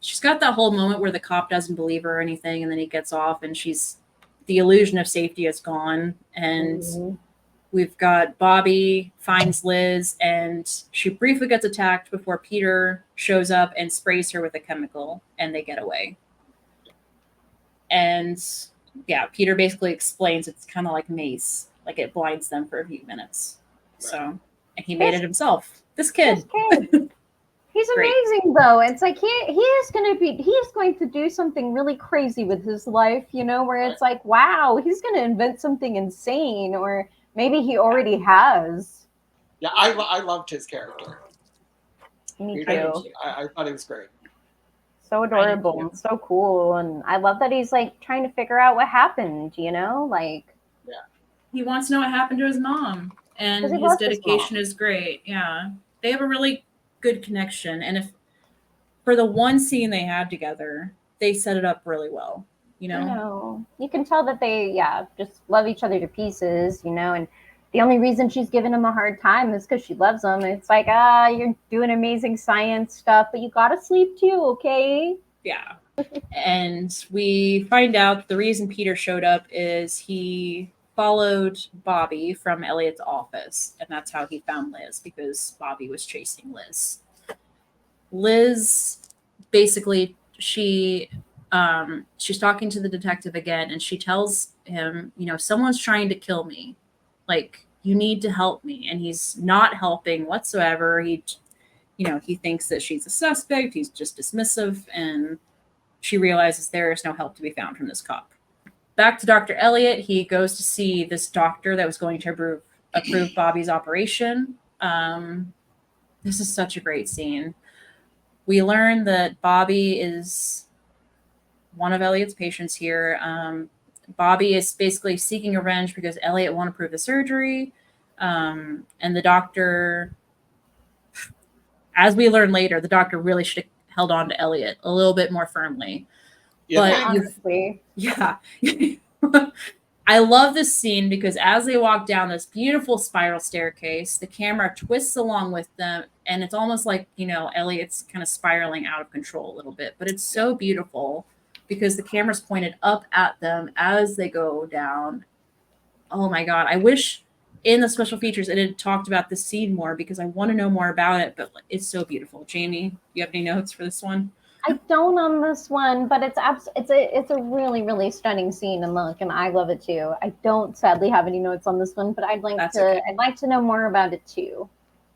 She's got that whole moment where the cop doesn't believe her or anything, and then he gets off, and the illusion of safety is gone. And we've got Bobby finds Liz, and she briefly gets attacked before Peter shows up and sprays her with a chemical, and they get away. And yeah, Peter basically explains it's kind of like mace, like it blinds them for a few minutes. Right. So, and he made it himself. This kid. He's amazing though. It's like he is going to do something really crazy with his life, where it's like, wow, he's going to invent something insane, or maybe he already has. Yeah, I loved his character. Me too. I thought he was great. So adorable and so cool, and I love that he's like trying to figure out what happened. Like, yeah, he wants to know what happened to his mom, and his dedication is great. Yeah, they have a really good connection, and if for the one scene they had together, they set it up really well. You can tell that they just love each other to pieces. And the only reason she's giving him a hard time is because she loves him. It's like, you're doing amazing science stuff, but you gotta sleep too, okay? Yeah. And we find out the reason Peter showed up is he followed Bobby from Elliot's office, and that's how he found Liz, because Bobby was chasing Liz. Liz, basically, she's talking to the detective again, and she tells him, someone's trying to kill me. Like, you need to help me. And he's not helping whatsoever. He thinks that she's a suspect. He's just dismissive. And she realizes there is no help to be found from this cop. Back to Dr. Elliot. He goes to see this doctor that was going to approve Bobby's operation. This is such a great scene. We learn that Bobby is one of Elliot's patients here. Bobby is basically seeking revenge because Elliot won't approve the surgery. And the doctor, as we learn later, the doctor really should have held on to Elliot a little bit more firmly. Yeah, But Honestly. yeah. I love this scene because as they walk down this beautiful spiral staircase, the camera twists along with them, and it's almost like, Elliot's kind of spiraling out of control a little bit. But it's so beautiful because the camera's pointed up at them as they go down. Oh my God. I wish in the special features it had talked about this scene more because I want to know more about it, but it's so beautiful. Jamie, you have any notes for this one? I don't on this one, but it's a really, really stunning scene and look, and I love it too. I don't sadly have any notes on this one, but I'd like to know more about it too.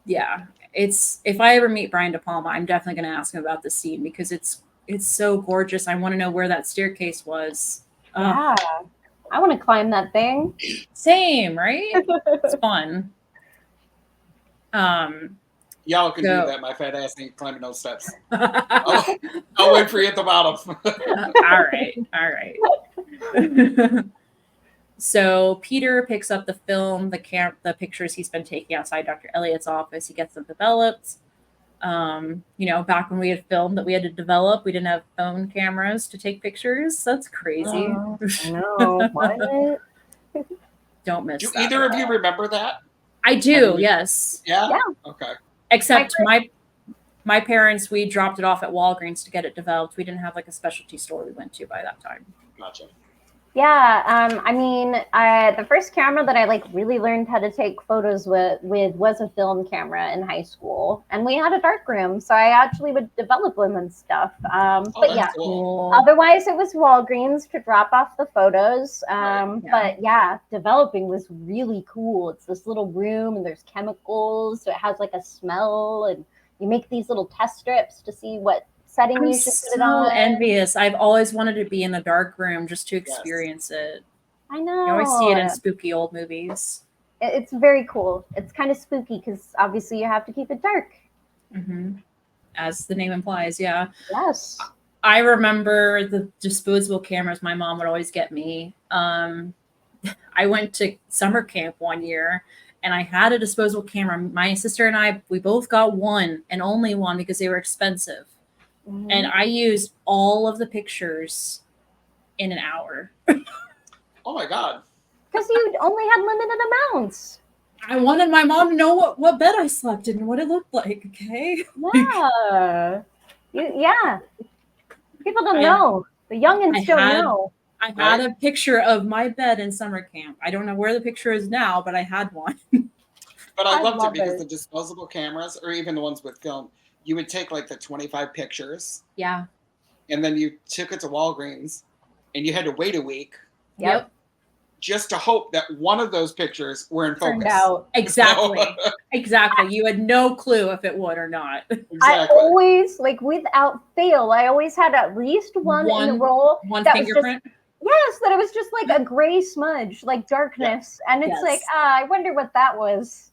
Yeah, if I ever meet Brian De Palma, I'm definitely going to ask him about this scene because it's so gorgeous. I want to know where that staircase was. Yeah, I want to climb that thing. Same, right? It's fun. Y'all can do that. My fat ass ain't climbing those steps. I'll wait for you at the bottom. All right. So Peter picks up the film, the pictures he's been taking outside Dr. Elliot's office. He gets them developed. Back when we had filmed that we had to develop, we didn't have phone cameras to take pictures. That's crazy. I know. What? Don't miss Do that. either of you remember that? I do, yes. Yeah? Yeah. Okay. Except my parents, we dropped it off at Walgreens to get it developed. We didn't have like a specialty store we went to by that time. Gotcha. Yeah, the first camera that I really learned how to take photos with was a film camera in high school, and we had a darkroom, so I actually would develop them and stuff. But yeah, Cool. otherwise it was Walgreens to drop off the photos. Yeah. But yeah, developing was really cool. It's this little room, and there's chemicals, so it has like a smell, and you make these little test strips to see what setting I'm you should put it so on. envious. I've always wanted to be in the dark room just to experience it. I know. You always see it in spooky old movies. It's very cool. It's kind of spooky because obviously you have to keep it dark. Mm-hmm. As the name implies, yeah. Yes. I remember the disposable cameras my mom would always get me. I went to summer camp one year and I had a disposable camera. My sister and I, we both got one and only one because they were expensive. Mm-hmm. And I used all of the pictures in an hour. Oh my God. Because you only had limited amounts. I wanted my mom to know what bed I slept in and what it looked like, okay? Yeah. Yeah. People don't know. The youngins don't know. I had a picture of my bed in summer camp. I don't know where the picture is now, but I had one. But I loved love it because it. the disposable cameras, or even the ones with film, you would take like the 25 pictures, Yeah. and then you took it to Walgreens, and you had to wait a week Yep. just to hope that one of those pictures were in focus. Turned out. Exactly. Exactly. You had no clue if it would or not. I Exactly. always, without fail, I always had at least one in the roll. One that was fingerprint. Yes, that it was just like a gray smudge, like darkness. And it's Yes. like, I wonder what that was.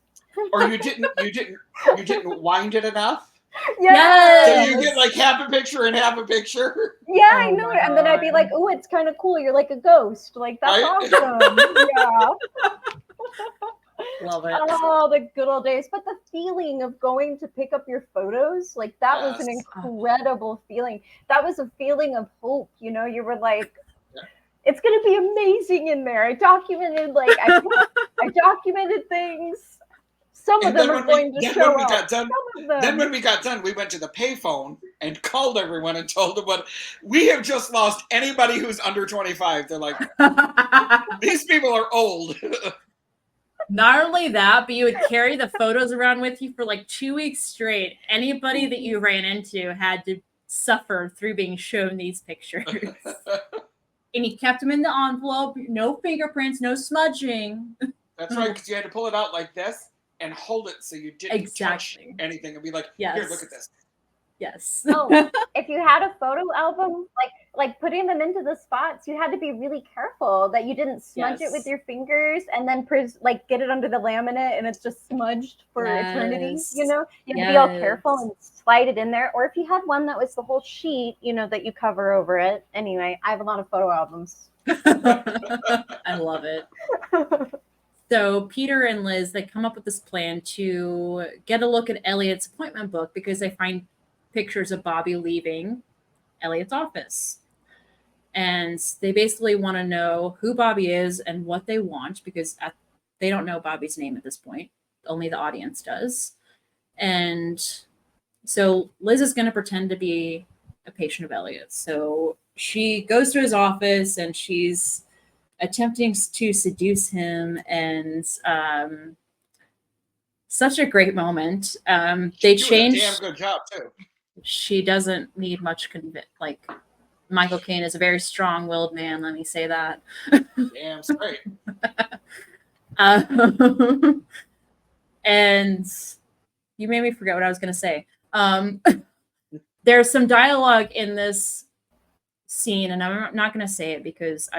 Or you didn't wind it enough. Yes. So you get like half a picture and half a picture. Yeah, Oh I know my it. And then I'd be God. like, "Oh, it's kind of cool. You're like a ghost. Like that's Right? awesome." Yeah. Love it. Oh, the good old days. But the feeling of going to pick up your photos, like that was an Yes. incredible feeling. That was a feeling of hope. You were like, Yeah. it's gonna be amazing in there. I documented I documented things. Some of And them then are going to show up. Some of them. Then when we got done, we went to the payphone and called everyone and told them we have just lost anybody who's under 25. They're like, these people are old. Not only that, but you would carry the photos around with you for like 2 weeks straight. Anybody that you ran into had to suffer through being shown these pictures. And he kept them in the envelope, no fingerprints, no smudging. That's right, because you had to pull it out like this and hold it so you didn't touch Exactly. anything and be like, Yes. here, look at this. Yes. Oh, if you had a photo album, like putting them into the spots, you had to be really careful that you didn't smudge it with Yes. your fingers and then like get it under the laminate and it's just smudged for eternity. Yes. You know, you had to be all Yes. careful and slide it in there. Or if you had one that was the whole sheet, you know, that you cover over it. Anyway, I have a lot of photo albums. I love it. So Peter and Liz, they come up with this plan to get a look at Elliot's appointment book because they find pictures of Bobby leaving Elliot's office. And they basically want to know who Bobby is and what they want because they don't know Bobby's name at this point. Only the audience does. And so Liz is going to pretend to be a patient of Elliot's. So she goes to his office and she's attempting to seduce him, and such a great moment. They changed. A damn good job too. She doesn't need much like Michael Caine is a very strong-willed man. Let me say that. Damn straight. And you made me forget what I was going to say. There's some dialogue in this scene, and I'm not going to say it because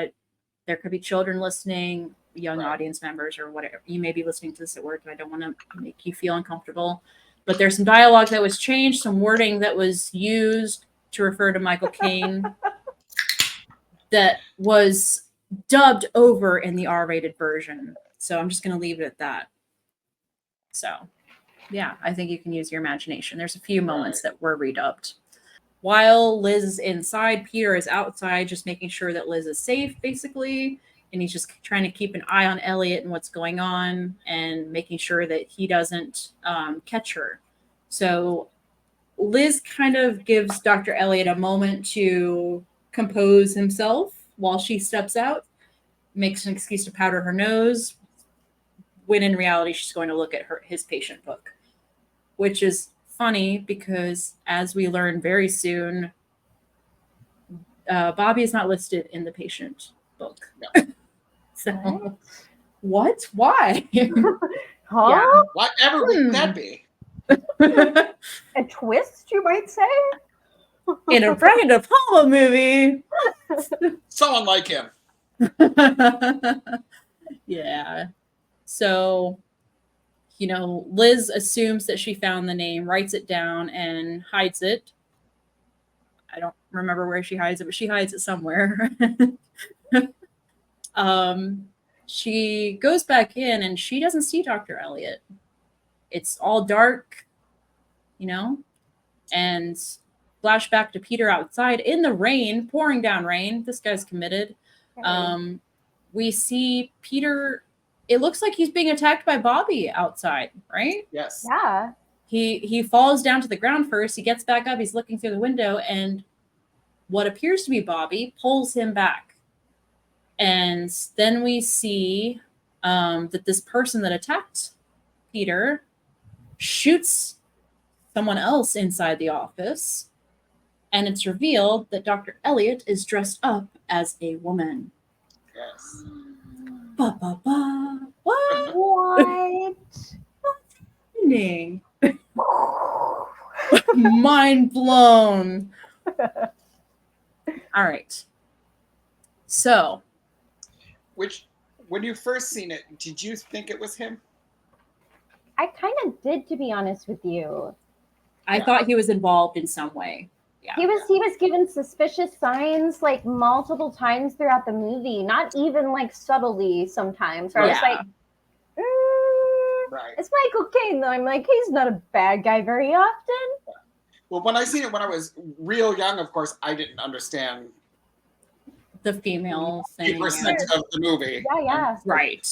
there could be children listening, young audience members, or whatever. You may be listening to this at work, and I don't want to make you feel uncomfortable. But there's some dialogue that was changed, some wording that was used to refer to Michael Caine that was dubbed over in the R-rated version. So I'm just going to leave it at that. So, yeah, I think you can use your imagination. There's a few moments that were redubbed. While Liz is inside, Peter is outside, just making sure that Liz is safe, basically. And he's just trying to keep an eye on Elliot and what's going on and making sure that he doesn't catch her. So Liz kind of gives Dr. Elliot a moment to compose himself while she steps out, makes an excuse to powder her nose, when in reality she's going to look at his patient book, which is funny because, as we learn very soon, Bobby is not listed in the patient book. No. So, what? Why? Huh? Yeah. Whatever would that be? A twist, you might say? In a Brian De Palma movie. Someone like him. Yeah. So, Liz assumes that she found the name, writes it down, and hides it. I don't remember where she hides it, but she hides it somewhere. She goes back in and she doesn't see Dr. Elliot. It's all dark, and flashback to Peter outside in the rain, pouring down rain. This guy's committed. We see Peter. It looks like he's being attacked by Bobby outside, right? Yes. Yeah. He falls down to the ground first. He gets back up. He's looking through the window, and what appears to be Bobby pulls him back. And then we see that this person that attacked Peter shoots someone else inside the office. And it's revealed that Dr. Elliot is dressed up as a woman. Yes. Ba, ba, ba. What? What? Happening? Mind blown. All right. So. When you first seen it, did you think it was him? I kind of did, to be honest with you. I thought he was involved in some way. Yeah. He was given suspicious signs like multiple times throughout the movie, not even like subtly sometimes. Where I was like, right. It's Michael Caine, though. I'm like, he's not a bad guy very often. Well, when I seen it when I was real young, of course, I didn't understand the female thing. 80% of the movie. Yeah. Right.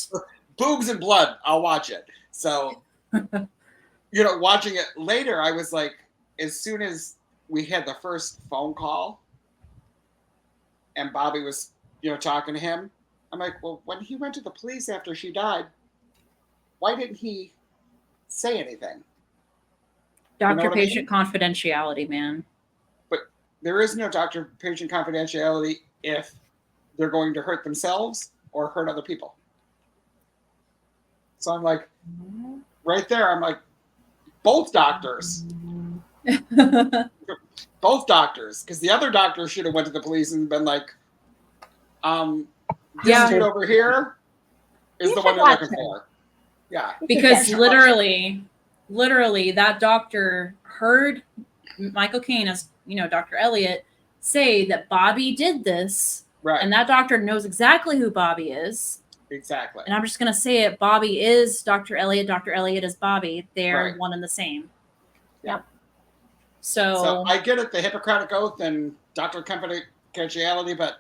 Boobs and blood, I'll watch it. So, watching it later, I was like, as soon as we had the first phone call and Bobby was, talking to him, I'm like, well, when he went to the police after she died, why didn't he say anything? Doctor-patient confidentiality, man. But there is no doctor-patient confidentiality if they're going to hurt themselves or hurt other people. So I'm like, right there, I'm like, both doctors. Both doctors. Because the other doctor should have went to the police and been like, this dude over here is the one they're looking for. Yeah. Because literally that doctor heard Michael Caine, as you know, Dr. Elliot, say that Bobby did this. Right. And that doctor knows exactly who Bobby is. Exactly. And I'm just going to say it. Bobby is Dr. Elliot. Dr. Elliot is Bobby. They're one and the same. Yep. So I get it, the Hippocratic Oath and doctor confidentiality, but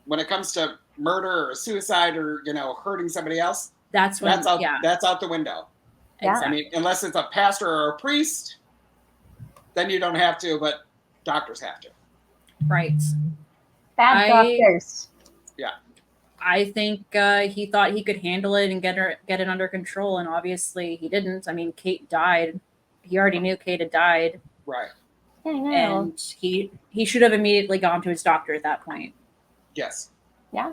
when it comes to murder or suicide or, hurting somebody else, that's out the window. Exactly. I mean, unless it's a pastor or a priest, then you don't have to, but doctors have to. Right. Bad doctors. Yeah. I think he thought he could handle it and get it under control, and obviously he didn't. I mean, Kate died. He already knew Kate had died. Right. I know. And he should have immediately gone to his doctor at that point. Yes. Yeah.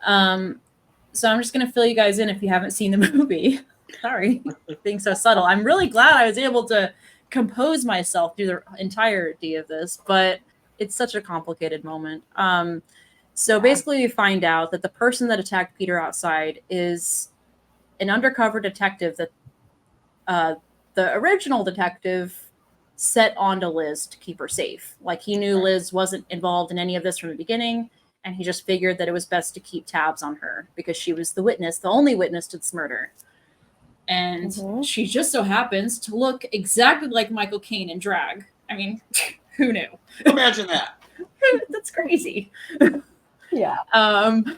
So I'm just going to fill you guys in if you haven't seen the movie. Sorry, being so subtle. I'm really glad I was able to compose myself through the entirety of this, but it's such a complicated moment. So basically we find out that the person that attacked Peter outside is an undercover detective that the original detective set onto Liz to keep her safe. Like, he knew Liz wasn't involved in any of this from the beginning, and he just figured that it was best to keep tabs on her because she was the only witness to this murder. And she just so happens to look exactly like Michael Caine in drag. I mean, who knew? Imagine that. That's crazy. Yeah. And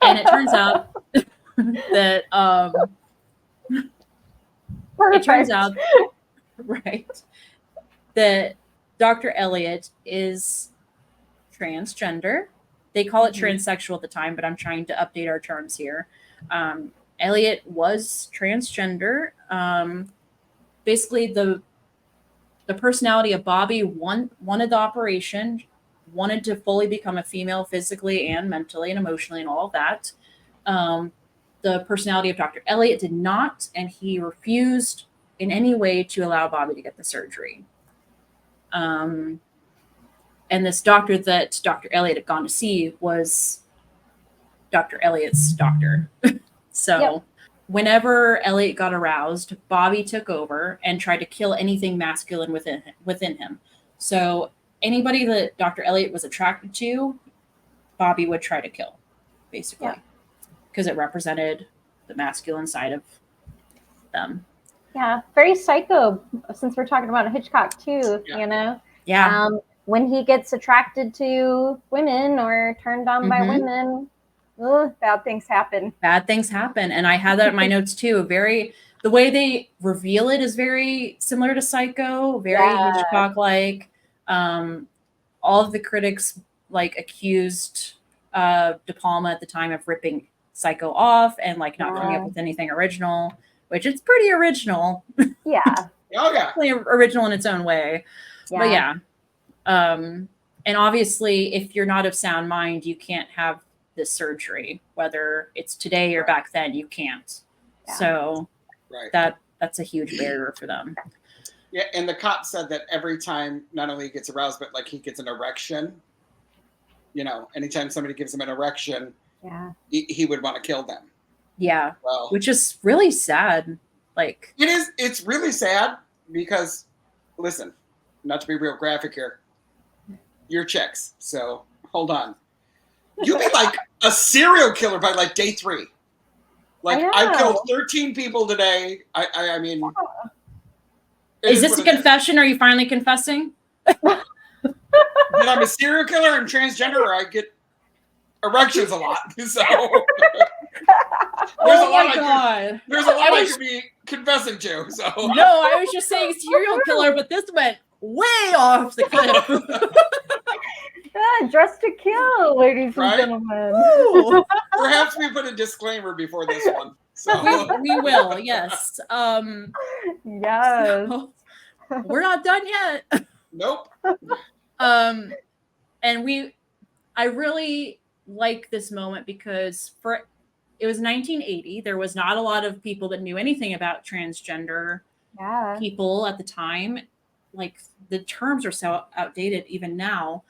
it turns out that that Dr. Elliot is transgender. They call it transsexual at the time, but I'm trying to update our terms here. Elliot was transgender. Basically, the personality of Bobby wanted the operation, wanted to fully become a female physically and mentally and emotionally and all of that. The personality of Dr. Elliot did not, and he refused in any way to allow Bobby to get the surgery. And this doctor that Dr. Elliot had gone to see was Dr. Elliot's doctor. So whenever Elliot got aroused, Bobby took over and tried to kill anything masculine within him. So anybody that Dr. Elliot was attracted to, Bobby would try to kill, basically, because it represented the masculine side of them. Yeah, very psycho, since we're talking about Hitchcock too, you know? Yeah. When he gets attracted to women or turned on by women, bad things happen. Bad things happen. And I had that in my notes too. The way they reveal it is very similar to Psycho, very Hitchcock-like. All of the critics accused De Palma at the time of ripping Psycho off and not coming up with anything original, which it's pretty original. Yeah. Oh yeah. Original in its own way. Yeah. But yeah. And obviously if you're not of sound mind, you can't have this surgery, whether it's today or back then, you can't. Yeah. So that's a huge barrier for them. Yeah, and the cop said that every time not only he gets aroused, but he gets an erection. Anytime somebody gives him an erection, he would want to kill them. Yeah. Well, which is really sad. It's really sad because, listen, not to be real graphic here, you're chicks, so hold on. You'd be like a serial killer by day 3. I killed 13 people today. I mean, is this a confession? Are you finally confessing? That I'm a serial killer and transgender, or I get erections a lot. So there's a lot I could be confessing to. So no, I was just saying serial killer, but this went way off the cliff. Dressed to kill, ladies and gentlemen. Perhaps we put a disclaimer before this one. So. We will, yes. Yes. So, we're not done yet. Nope. And I really like this moment because it was 1980. There was not a lot of people that knew anything about transgender Yeah. people at the time. Like, the terms are so outdated even now.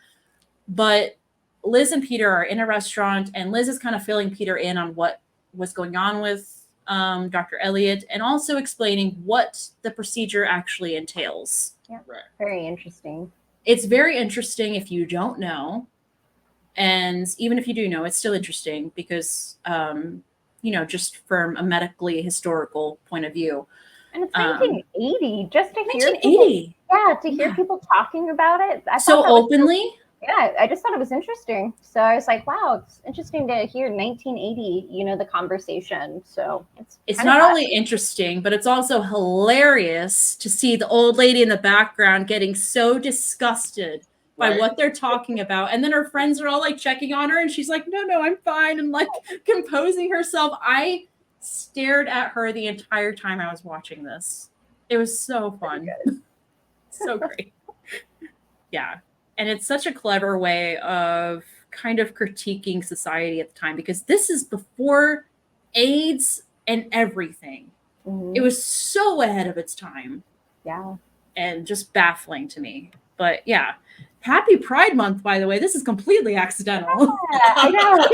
But Liz and Peter are in a restaurant, and Liz is kind of filling Peter in on what was going on with Dr. Elliot, and also explaining what the procedure actually entails. Yeah. Right. Very interesting. It's very interesting if you don't know. And even if you do know, it's still interesting because, just from a medically historical point of view. And it's 1980. Just to hear 1980. to hear people talking about it. I So thought that was openly. Yeah, I just thought it was interesting. So I was like, wow, it's interesting to hear 1980, the conversation. So It's kinda not fun. only interesting, but it's also hilarious to see the old lady in the background getting so disgusted by Right. what they're talking about. And then her friends are all like checking on her, and she's like, no, I'm fine. And like composing herself. I stared at her the entire time I was watching this. It was so fun. So great. Yeah. And it's such a clever way of kind of critiquing society at the time, because this is before AIDS and everything. Mhm. It was so ahead of its time Yeah. and just baffling to me. But yeah, happy Pride Month, by the way. This is completely accidental. I know.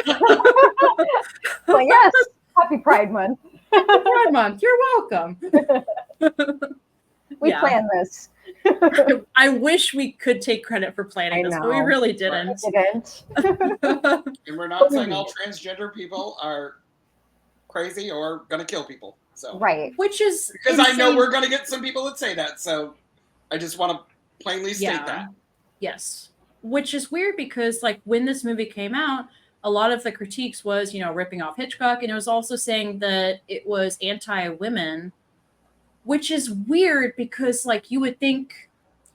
Well, yes, happy Pride Month. Happy Pride Month. You're welcome. We Yeah. planned this. I wish we could take credit for planning I this, but we know. really didn't. We didn't. And we're not saying all transgender people are crazy or gonna kill people. So Right. Which is because I know insane. we're gonna get some people that say that. So I just want to plainly state that. Yes. Which is weird because, like, when this movie came out, a lot of the critiques was, ripping off Hitchcock, and it was also saying that it was anti-women, which is weird because, like, you would think,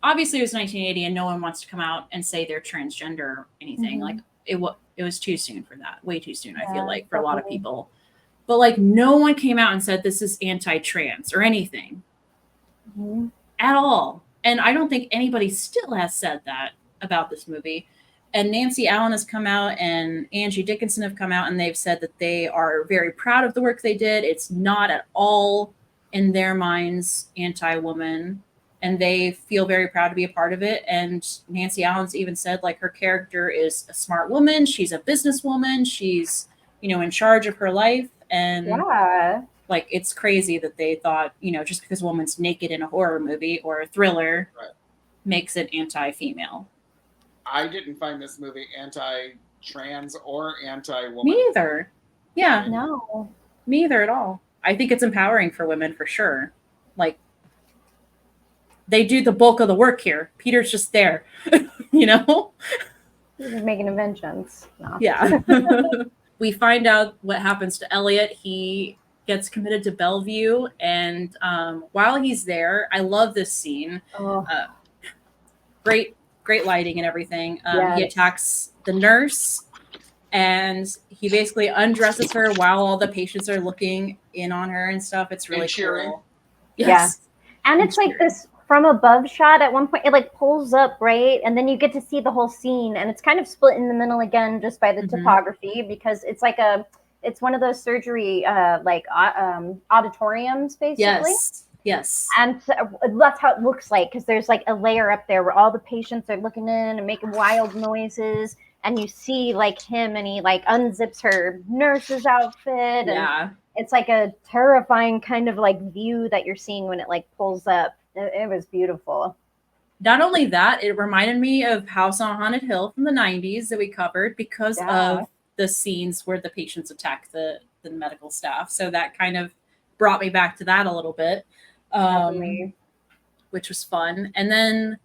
obviously it was 1980 and no one wants to come out and say they're transgender or anything. Mhm. Like, it was too soon for that. Way too soon, I Yeah, feel like, for a lot of definitely. people. But, like, no one came out and said this is anti-trans or anything. Mhm. At all. And I don't think anybody still has said that about this movie. And Nancy Allen has come out and Angie Dickinson have come out and they've said that they are very proud of the work they did. It's not at all in their minds anti-woman, and they feel very proud to be a part of it. And Nancy Allen's even said, like, her character is a smart woman. She's a businesswoman. She's, in charge of her life. And Yeah. like, it's crazy that they thought, just because a woman's naked in a horror movie or a thriller Right. makes it anti-female. I didn't find this movie anti-trans or anti-woman. Me either. Yeah, No. me either at all. I think it's empowering for women for sure. Like, they do the bulk of the work here. Peter's just there, He's just making inventions. No. Yeah. We find out what happens to Elliot. He gets committed to Bellevue, and while he's there, I love this scene. Oh. Great lighting and everything. He Yes. attacks the nurse, and he basically undresses her while all the patients are looking in on her and stuff. It's really And cheering. cool. Yes. And it's like this from above shot. At one point, it like pulls up, right? And then you get to see the whole scene, and it's kind of split in the middle again just by the Mhm. topography, because it's like it's one of those surgery auditoriums, basically. Yes. And so that's how it looks like, because there's like a layer up there where all the patients are looking in and making wild noises, and you see like him, and he like unzips her nurse's outfit, and Yeah. it's like a terrifying kind of like view that you're seeing when it like pulls up. It was beautiful. Not only that, it reminded me of House on Haunted Hill from the 90s that we covered because Yeah. of the scenes where the patients attack the medical staff. So that kind of brought me back to that a little bit, Definitely. which was fun. And then,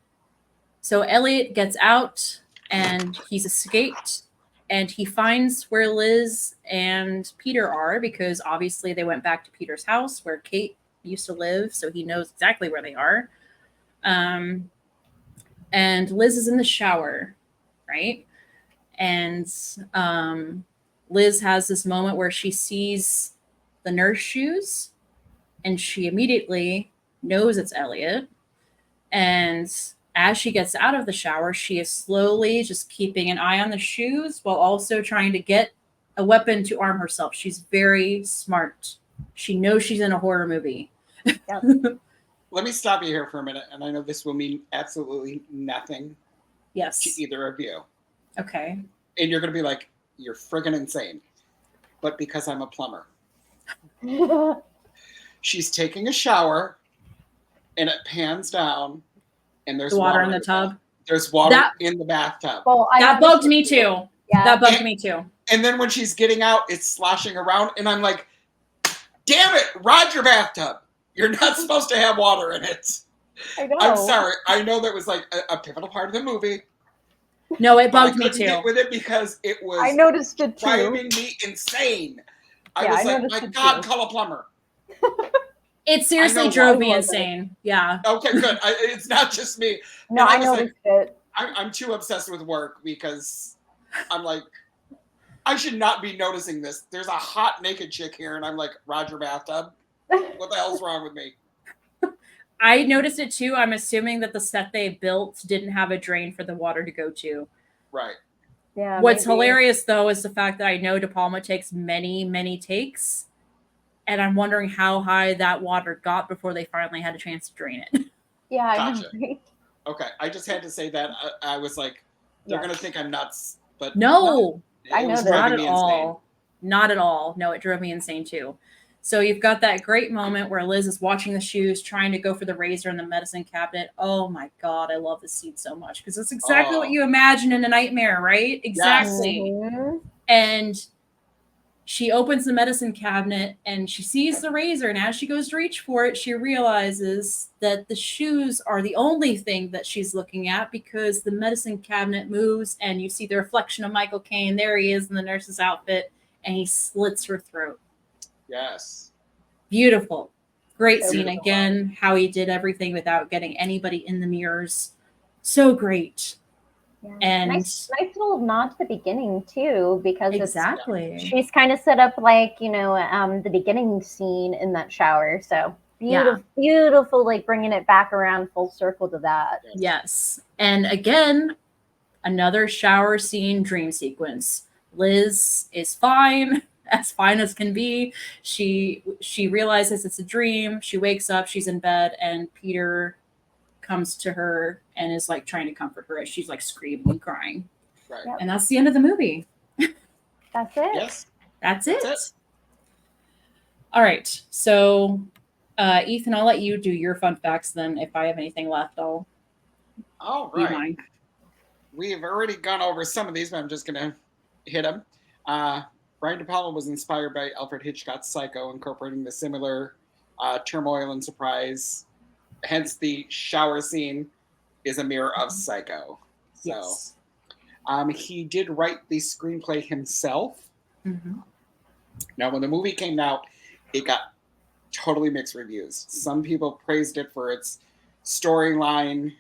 so Elliot gets out and he's escaped, and he finds where Liz and Peter are, because obviously they went back to Peter's house where Kate used to live. So he knows exactly where they are. And Liz is in the shower, right? And Liz has this moment where she sees the nurse shoes, and she immediately knows it's Elliot. And as she gets out of the shower, she is slowly just keeping an eye on the shoes while also trying to get a weapon to arm herself. She's very smart. She knows she's in a horror movie. Let me stop you here for a minute, and I know this will mean absolutely nothing Yes. to either of you. Okay. And you're going to be like, you're friggin' insane. But because I'm a plumber. She's taking a shower, and it pans down, and there's The water in the tub. There's water in the bathtub. Well, that bugged me too. Yeah. That bugged me too. And then when she's getting out, it's sloshing around, and I'm like, damn it, ride your bathtub. You're not supposed to have water in it. I know. I'm sorry. I know that was like a pivotal part of the movie. No, it bugged I me couldn't too. get with it because it was I noticed it too. driving me insane. I Yeah, was I like, noticed my it God, too. call a plumber. It seriously I know drove why me it wasn't. insane. Yeah. Okay, good. It's not just me. No, And I was like, noticed it. I'm too obsessed with work because I'm like, I should not be noticing this. There's a hot naked chick here, and I'm like, Roger bathtub. What the hell's wrong with me? I noticed it too. I'm assuming that the set they built didn't have a drain for the water to go to. Right. Yeah. What's maybe. hilarious though is the fact that I know De Palma takes many, many takes, and I'm wondering how high that water got before they finally had a chance to drain it. Yeah, I Gotcha. know. Right? Okay. I just had to say that. I was like, they're Yeah. going to think I'm nuts. But No, I it know was that. not driving at me insane. all. Not at all. No, it drove me insane too. So you've got that great moment where Liz is watching the shoes, trying to go for the razor in the medicine cabinet. Oh my God, I love this scene so much because it's exactly what you imagine in a nightmare, right? Exactly. Mhm. And she opens the medicine cabinet and she sees the razor. And as she goes to reach for it, she realizes that the shoes are the only thing that she's looking at because the medicine cabinet moves and you see the reflection of Michael Caine. There he is in the nurse's outfit and he slits her throat. Yes. Beautiful. Great So scene beautiful. again, how he did everything without getting anybody in the mirrors. So great. Yeah. And nice little nod to the beginning too, because exactly. she's kind of set up like the beginning scene in that shower. So beautiful, like bringing it back around full circle to that. Yes. And again, another shower scene dream sequence. Liz is fine as can be. She realizes it's a dream. She wakes up, she's in bed, and Peter comes to her and is like trying to comfort her as she's like screaming and crying. Right. Yep. And that's the end of the movie. That's it. Yes. That's it. That's it. All right. So Ethan, I'll let you do your fun facts then. If I have anything left, I'll All do right. mine. We have already gone over some of these, but I'm just going to hit them. Brian De Palma was inspired by Alfred Hitchcock's Psycho, incorporating the similar turmoil and surprise. Hence, the shower scene is a mirror of Psycho. So, Yes. he did write the screenplay himself. Mm-hmm. Now, when the movie came out, it got totally mixed reviews. Some people praised it for its storyline.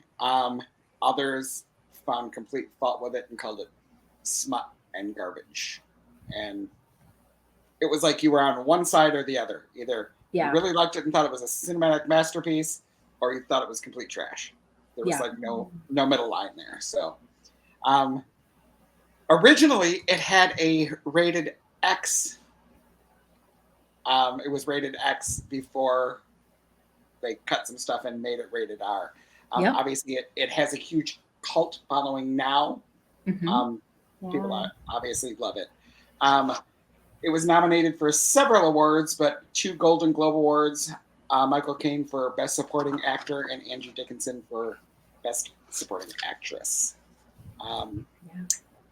Others found complete fault with it and called it smut and garbage. And it was like you were on one side or the other. Either you really liked it and thought it was a cinematic masterpiece, or you thought it was complete trash. There was like no middle line there. So originally it had a rated X. It was rated X before they cut some stuff and made it rated R. Obviously it has a huge cult following now. Mm-hmm. People obviously love it. It was nominated for several awards, but 2 Golden Globe Awards. Michael Caine for Best Supporting Actor and Angie Dickinson for Best Supporting Actress.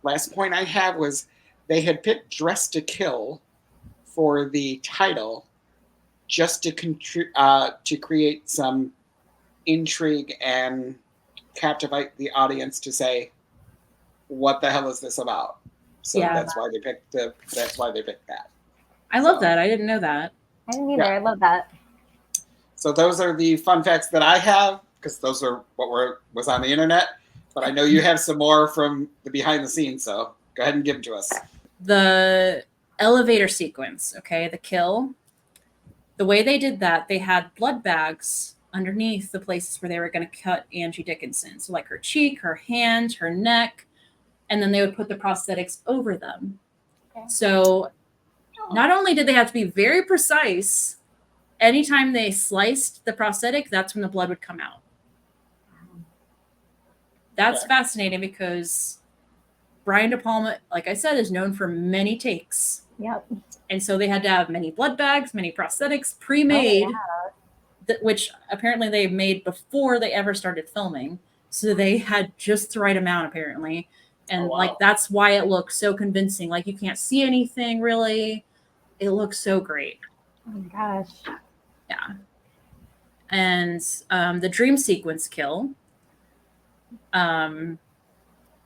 Last point I have was they had picked Dress to Kill for the title just to create some intrigue and captivate the audience to say, what the hell is this about? So that's why they picked that. I love that. I didn't know that. I didn't either. I love that. So those are the fun facts that I have, because those are what was on the internet. But I know you have some more from the behind the scenes, so go ahead and give them to us. The elevator sequence, okay, the kill. The way they did that, they had blood bags underneath the places where they were going to cut Angie Dickinson. So like her cheek, her hand, her neck, and then they would put the prosthetics over them. Okay. So not only did they have to be very precise, anytime they sliced the prosthetic, that's when the blood would come out. That's fascinating because Brian De Palma, like I said, is known for many takes. Yep. And so they had to have many blood bags, many prosthetics pre-made, which apparently they made before they ever started filming. So they had just the right amount, apparently. And like, that's why it looks so convincing. Like, you can't see anything really. It looks so great. Oh my gosh. Yeah. And the dream sequence kill,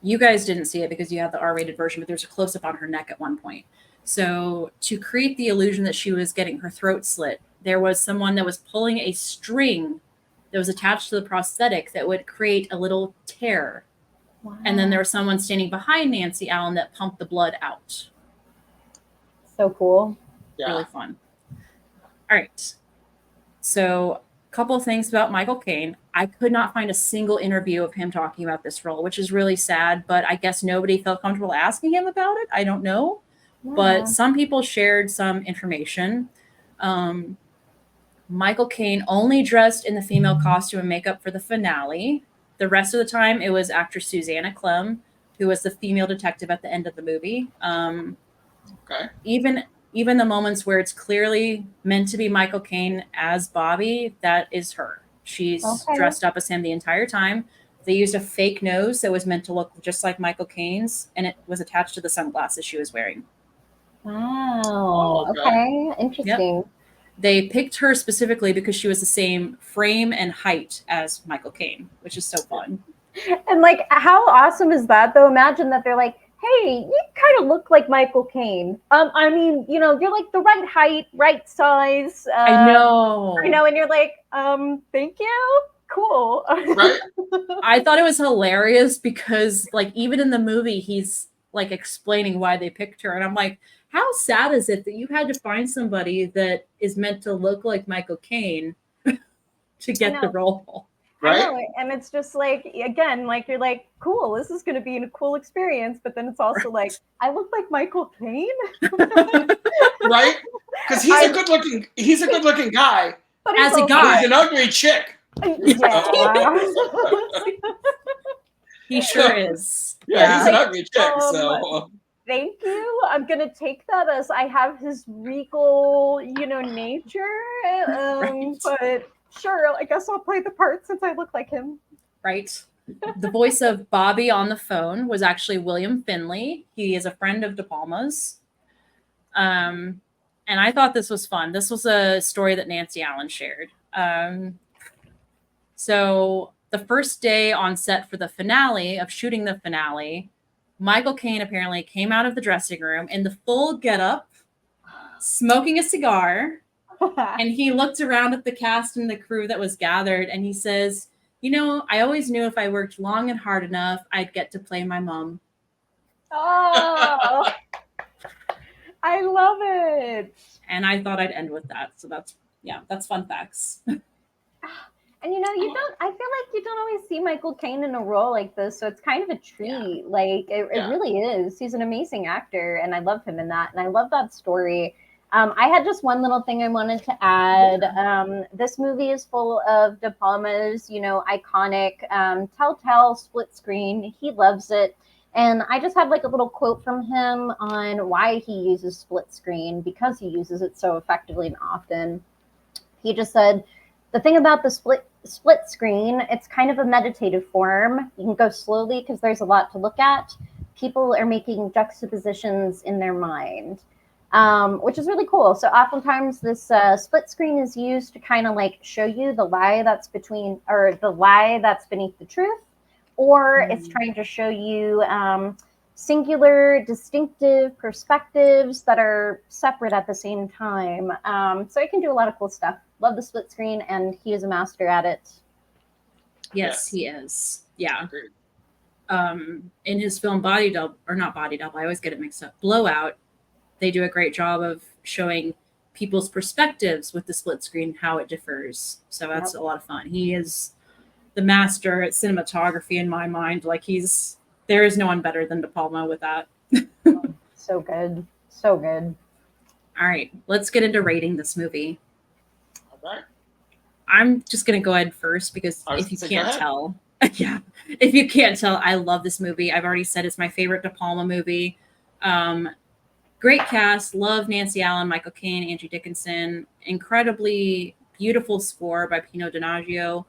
you guys didn't see it because you had the R-rated version, but there's a close-up on her neck at one point. So to create the illusion that she was getting her throat slit, there was someone that was pulling a string that was attached to the prosthetic that would create a little tear. Wow. And then there was someone standing behind Nancy Allen that pumped the blood out. So cool. Yeah. Really fun. All right. So a couple of things about Michael Caine. I could not find a single interview of him talking about this role, which is really sad, but I guess nobody felt comfortable asking him about it. I don't know. Yeah. But some people shared some information. Michael Caine only dressed in the female costume and makeup for the finale. The rest of the time, it was actress Susanna Clem, who was the female detective at the end of the movie. Okay. Even the moments where it's clearly meant to be Michael Caine as Bobby, that is her. She's dressed up as him the entire time. They used a fake nose that was meant to look just like Michael Caine's, and it was attached to the sunglasses she was wearing. Wow. Oh, okay. Interesting. Yep. They picked her specifically because she was the same frame and height as Michael Caine, which is so fun. And like, how awesome is that though? Imagine that they're like, hey, you kind of look like Michael Caine. I mean, you know, you're like the right height, right size. I know. And you're like, thank you. Cool. Right. I thought it was hilarious because like, even in the movie, he's like explaining why they picked her. And I'm like, how sad is it that you had to find somebody that is meant to look like Michael Caine to get the role? Right. I know, and it's just like, again, like you're like, cool, this is going to be a cool experience, but then it's also like, I look like Michael Caine, right? Because he's a good looking guy. But as a guy, he's an ugly chick. Yeah. He sure is. Yeah, he's an ugly chick. So thank you. I'm gonna take that as I have his regal, nature. Right. But sure, I guess I'll play the part since I look like him. Right. The voice of Bobby on the phone was actually William Finley. He is a friend of De Palma's. And I thought this was fun. This was a story that Nancy Allen shared. So the first day on set for the finale of shooting the finale, Michael Caine apparently came out of the dressing room in the full getup, smoking a cigar. And he looked around at the cast and the crew that was gathered, and he says, I always knew if I worked long and hard enough, I'd get to play my mom. Oh, I love it. And I thought I'd end with that. So that's fun facts. And I feel like you don't always see Michael Caine in a role like this, so it's kind of a treat. Yeah. Like it really is. He's an amazing actor, and I love him in that, and I love that story. I had just one little thing I wanted to add. This movie is full of De Palma's, iconic telltale split screen. He loves it. And I just have like a little quote from him on why he uses split screen, because he uses it so effectively and often. He just said, the thing about the split screen, it's kind of a meditative form. You can go slowly because there's a lot to look at. People are making juxtapositions in their mind. Which is really cool. So oftentimes this split screen is used to kind of like show you the lie that's beneath the truth, or it's trying to show you singular, distinctive perspectives that are separate at the same time. So it can do a lot of cool stuff. Love the split screen, and he is a master at it. Yes, he is. Yeah. In his film Body Double, or not Body Double, I always get it mixed up, Blowout, they do a great job of showing people's perspectives with the split screen, how it differs. So that's a lot of fun. He is the master at cinematography in my mind. Like there is no one better than De Palma with that. So good. So good. All right, let's get into rating this movie. All right. I'm just going to go ahead first because if you can't tell, yeah, if you can't tell, I love this movie. I've already said it's my favorite De Palma movie. Great cast. Love Nancy Allen, Michael Caine, Angie Dickinson. Incredibly beautiful score by Pino Donaggio.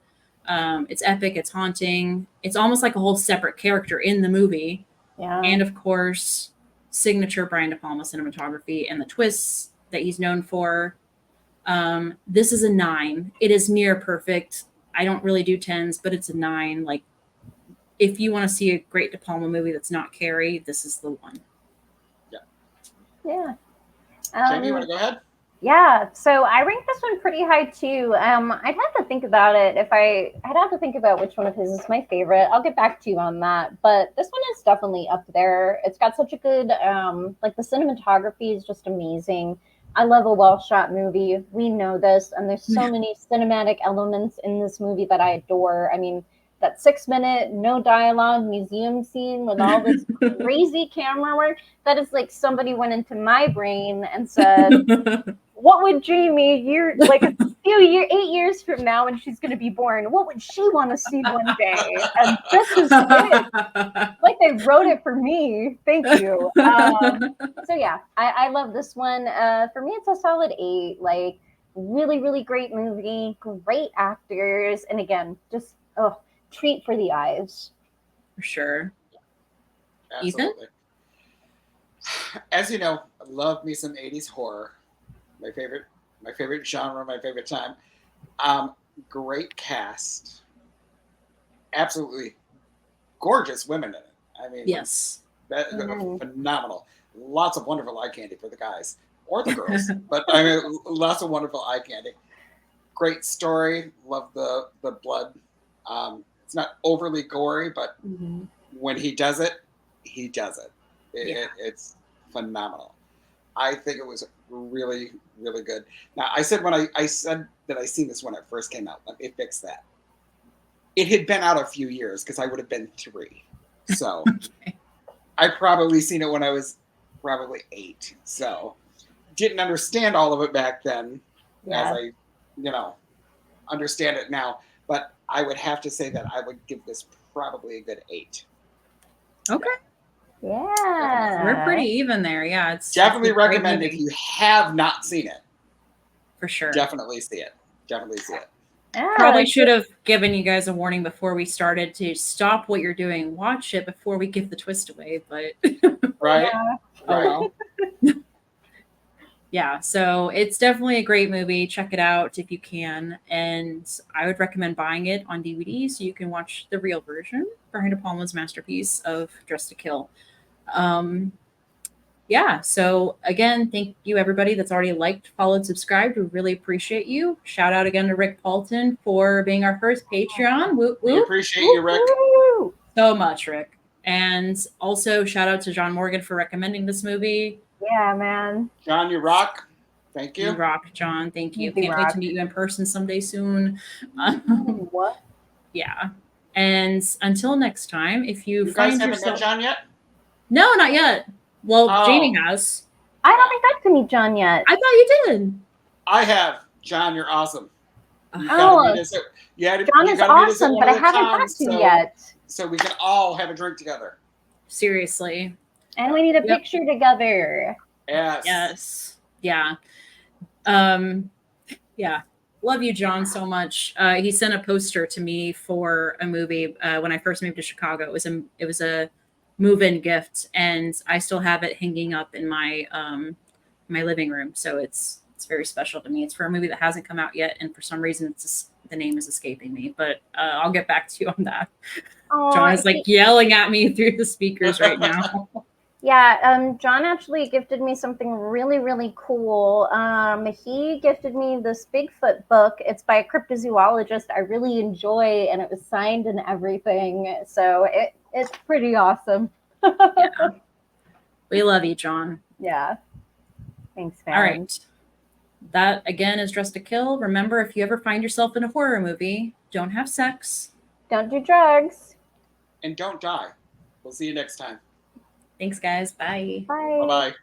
It's epic. It's haunting. It's almost like a whole separate character in the movie. Yeah. And of course, signature Brian De Palma cinematography and the twists that he's known for. This is a 9. It is near perfect. I don't really do 10s, but it's a 9. Like, if you want to see a great De Palma movie that's not Carrie, this is the one. Yeah. Jamie, you want to go ahead? Yeah, so I rank this one pretty high too. I'd have to think about it. I'd have to think about which one of his is my favorite. I'll get back to you on that. But this one is definitely up there. It's got such a good, like the cinematography is just amazing. I love a well-shot movie. We know this, and there's so many cinematic elements in this movie that I adore. I mean, that 6-minute, no dialogue museum scene with all this crazy camera work, that is like somebody went into my brain and said, what would Jamie, 8 years from now when she's going to be born, what would she want to see one day? And this is it. Like they wrote it for me. Thank you. So yeah, I love this one. For me, it's a solid 8. Like really, really great movie, great actors. And again, just, treat for the eyes. For sure. Absolutely. Ethan? As you know, I love me some 80s horror. My favorite genre, my favorite time. Great cast. Absolutely gorgeous women in it. I mean, yes. They're phenomenal. Lots of wonderful eye candy for the guys or the girls, but I mean, lots of wonderful eye candy. Great story. Love the blood. It's not overly gory, but when he does it, he does it. It's phenomenal. I think it was really, really good. Now, I said I said that I seen this when it first came out. Let me fix that. It had been out a few years because I would have been 3. So I probably seen it when I was probably 8. So didn't understand all of it back then as I, understand it now. But I would have to say that I would give this probably a good 8. Okay. Yeah. We're pretty even there. Yeah. It's definitely recommend if you have not seen it. For sure. Definitely see it. Yeah, probably should have given you guys a warning before we started to stop what you're doing. Watch it before we give the twist away. But right. Yeah. Oh well. Yeah, so it's definitely a great movie. Check it out if you can. And I would recommend buying it on DVD so you can watch the real version, Brian De Palma's masterpiece of Dressed to Kill. Yeah, so again, thank you everybody that's already liked, followed, subscribed. We really appreciate you. Shout out again to Rick Paulton for being our first Patreon. Woo, we woo. appreciate you, Rick. Woo! So much, Rick. And also shout out to John Morgan for recommending this movie. Yeah, man. John, you rock. Thank you. You rock, John. Thank you. You do Can't wait rock. to meet you in person someday soon. What? Yeah. And until next time, if you guys find haven't yourself... met John yet? No, not yet. Well, Jamie has. I haven't got to meet John yet. I thought you did. I have. John, you're awesome. You Oh, gotta meet us at- John you is gotta meet us at awesome, one but of I the haven't got cons, to yet. So we can all have a drink together. Seriously. And we need a picture together. Yes. Yes. Yeah. Yeah. Love you, John, so much. He sent a poster to me for a movie when I first moved to Chicago. It was a move-in gift, and I still have it hanging up in my my living room. So it's very special to me. It's for a movie that hasn't come out yet, and for some reason the name is escaping me. But I'll get back to you on that. John is like yelling at me through the speakers right now. Yeah, John actually gifted me something really, really cool. He gifted me this Bigfoot book. It's by a cryptozoologist I really enjoy, and it was signed and everything. So it's pretty awesome. Yeah. We love you, John. Yeah. Thanks, man. All right. That, again, is Dressed to Kill. Remember, if you ever find yourself in a horror movie, don't have sex. Don't do drugs. And don't die. We'll see you next time. Thanks, guys. Bye. Bye. Bye-bye.